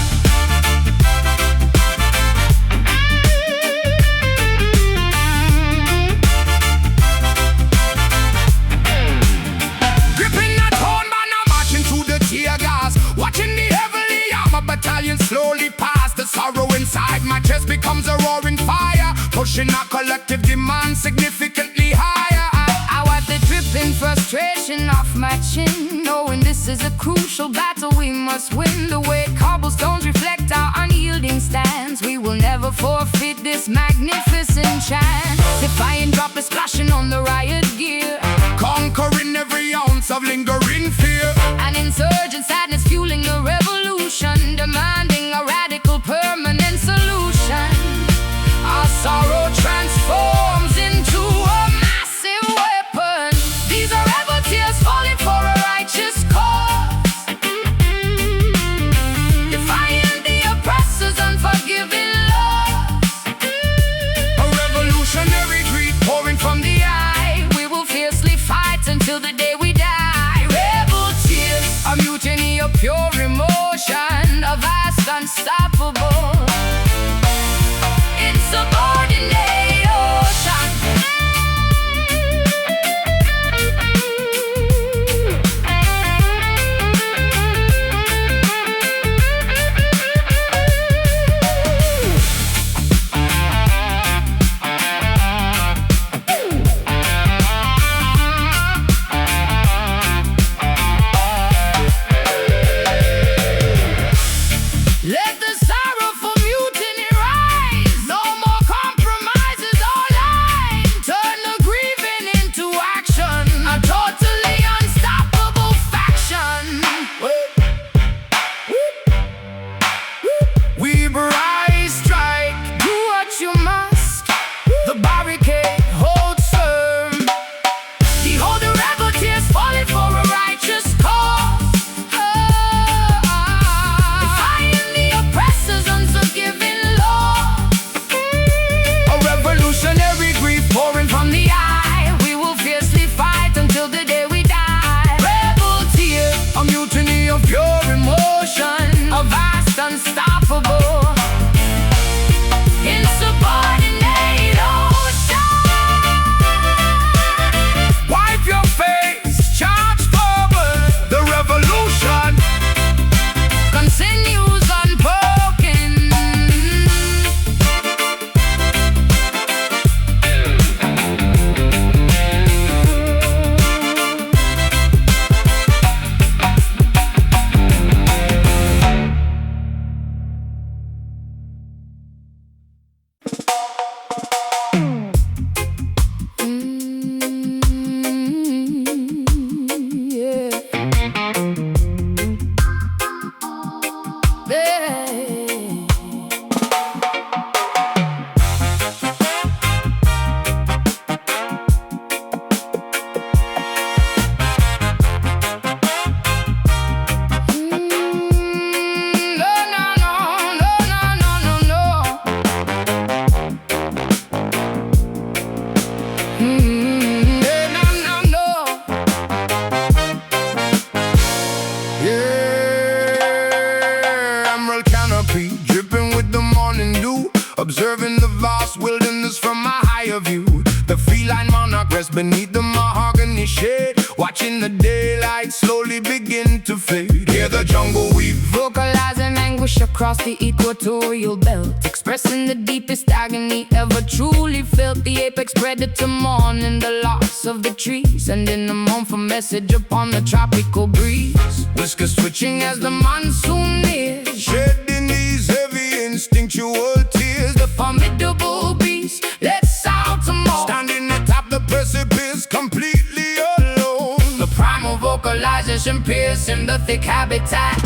gripping that horn banner, marching through the tear gas, watching the heavily armored battalion slowly pass. The sorrow inside my chest becomes a roaring fire, pushing our collective demand significantly higher. I wipe the dripping frustration off my chin, knowing this is a crucial battle we must win. The way cobblestones reflect our unyielding stance, we will never forfeit this magnificent chance. Defying droplets splashing on the riot gear, Conquering every ounce of lingering fear. an insurgent sadness fueling the revolution, demanding a radical permanent solution. Our sorrow Transforms into a massive weapon. These are rebel tears falling for a righteous cause, defying the oppressor's unforgiving laws. a revolutionary grief Pouring from the eye, we will fiercely fight until the day we die. Rebel tears, a mutiny of wonders from a higher view. The feline monarch rests beneath the mahogany shade, watching the daylight slowly begin to fade. Hear the jungle weave, vocalizing anguish across the equatorial belt, expressing the deepest agony ever truly felt. The apex predator mourning the loss of the trees, sending a mournful message upon the tropical breeze. whiskers twitching As the monsoon nears, shedding these heavy instinctual tears. the formidable beast lets out a moan, Standing atop the precipice, completely alone. the primal vocalization piercing the thick habitat.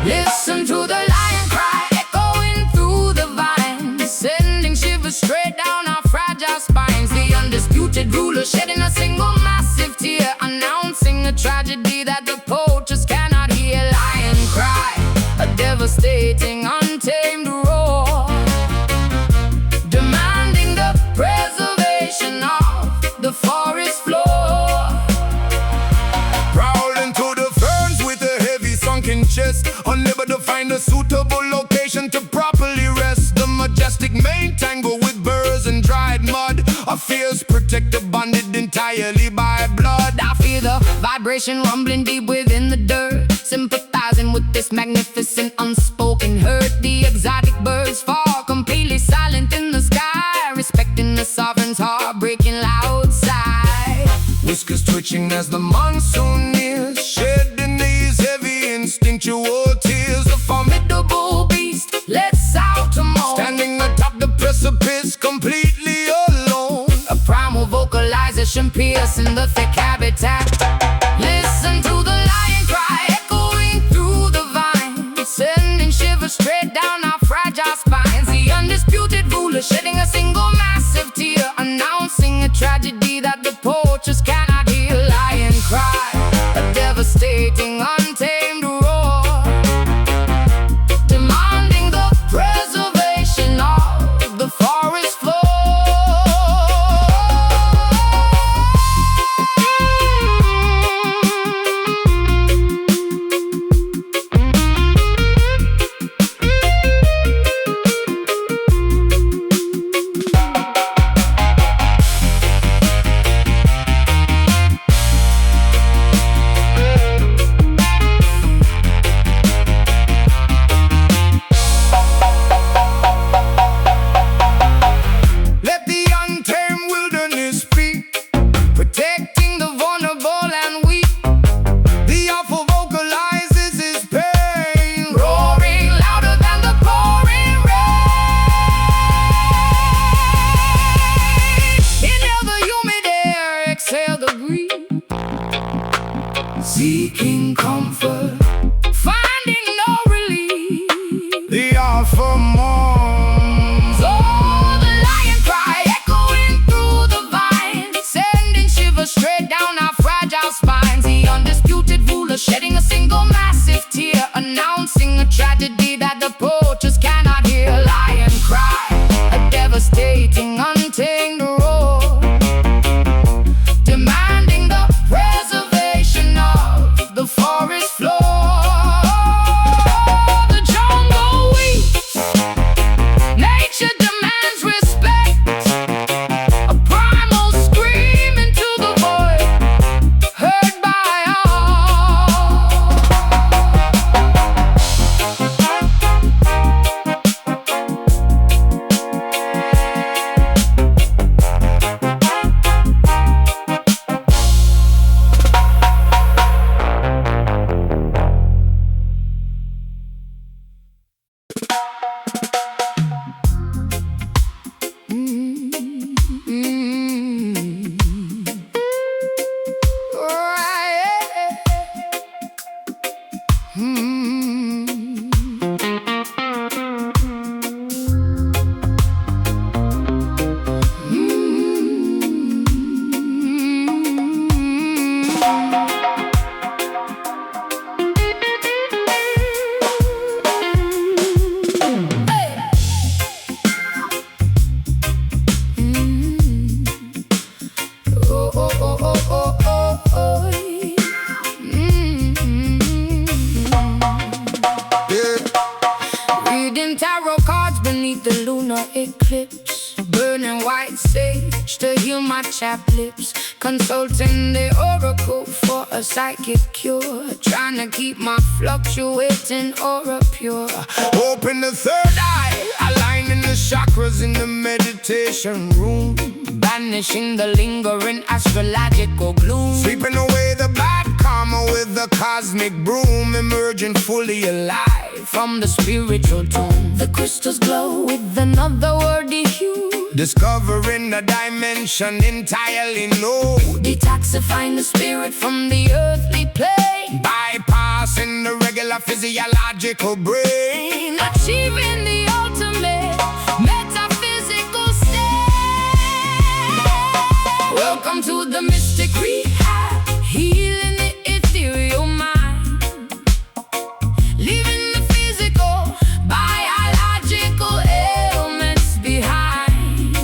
Listen to the lion cry echoing through the vines, sending shivers straight down our fragile spines. The undisputed ruler shedding a single massive tear, announcing a tragedy that the poachers cannot hear. Lion cry, a devastating, untamed roar, demanding the preservation of the forest floor. Prowling through the ferns with a heavy sunken chest, unable to find a suitable location to properly rest. The majestic mane tangled with burrs and dried mud, a fierce protector bonded entirely by blood. I feel the vibration rumbling deep within the dirt, sympathizing with this magnificent unspoken hurt. The exotic birds fall completely silent in the sky, respecting the sovereign's heart breaking loud sigh. Whiskers twitching as the monsoon nears, shedding these heavy instinctual tears. The formidable beast lets out a moan, Standing atop the precipice, completely alone. a primal vocalization piercing the thick habitat. Listen to the lion cry echoing through the vines, sending shivers straight down our fragile spines. The undisputed ruler shedding a single massive tear, announcing a tragedy that the poachers cannot hear. Lion cry, a devastating, untamed roar, demanding the preservation of the forest floor. eclipse, burning white sage to heal my chapped lips, consulting the oracle for a psychic cure, trying to keep my fluctuating aura pure. Open the third eye, aligning the chakras in the meditation room, banishing the lingering astrological gloom, sweeping away the bad karma with the cosmic broom, emerging fully alive from the spiritual tomb. The crystals glow with another worthy hue, discovering a dimension entirely new, detoxifying the spirit from the earthly plane, bypassing the regular physiological brain, achieving the ultimate metaphysical state. Welcome to the mystic rehab, healing the ethereal mind, leaving the physical biological ailments behind.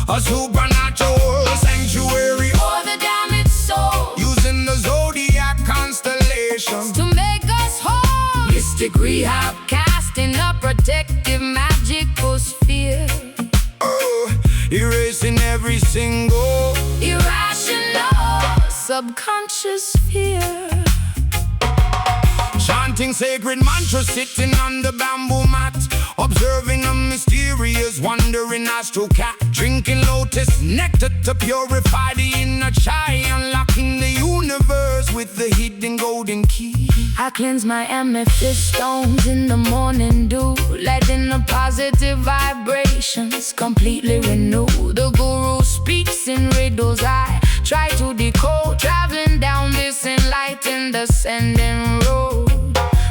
A supernatural sanctuary For the damaged soul, using the zodiac constellations to make us whole. Mystic rehab, casting a protective magical sphere, erasing every single irrational subconscious fear. chanting sacred mantras, sitting on the bamboo mat, observing a mysterious wandering astral cat, drinking lotus nectar to purify the inner chai, unlocking the universe with the hidden golden key. I cleanse my amethyst stones in the morning dew, letting the positive vibrations completely renew. The guru speaks in riddles I try to decode, traveling down this enlightened ascending road.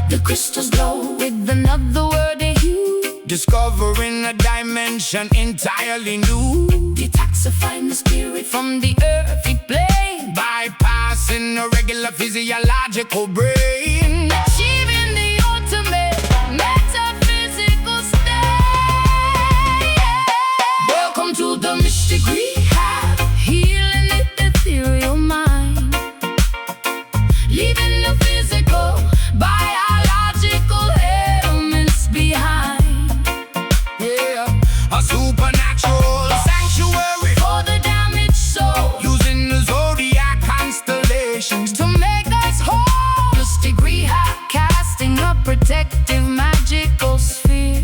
The crystals glow with another worthy hue, Discovering a dimension entirely new, detoxifying the spirit from the earthly plane, bypassing the regular physiological brain, achieving the ultimate metaphysical state. Welcome to the mystic rehab, healing the ethereal mind, leaving the physical biological ailments behind. a supernatural sanctuary For the damaged soul, using the zodiac constellations to make us whole. Mystic rehab, casting a protective magical sphere,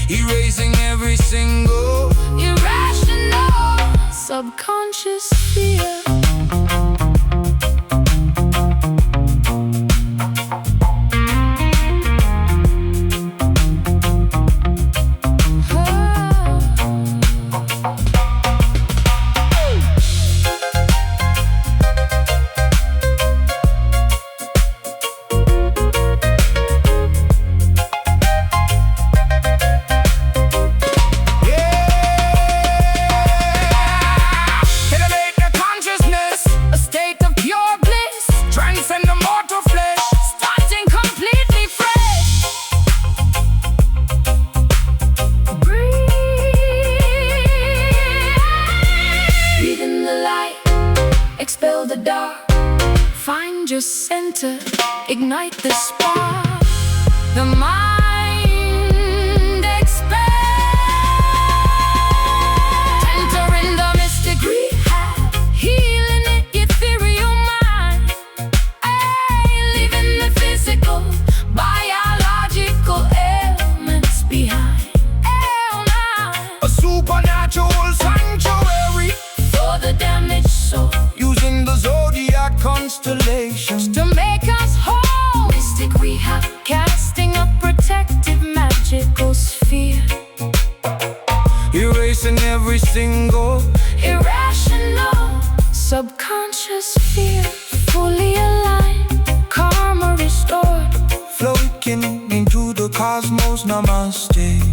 erasing every single irrational subconscious fear. elevate the consciousness, A state of pure bliss, transcend the mortal flesh, starting completely fresh. Breathe in the light, expel the dark, find your center, ignite the spark. The mind expands, entering the mystic rehab, healing the ethereal mind, leaving the physical biological ailments behind. a supernatural sanctuary For the damaged soul, using the zodiac constellations, to make us whole. Mystic rehab, casting a protective magical sphere, erasing every single irrational subconscious fear. Fully aligned, karma restored, floating into the cosmos. Namaste.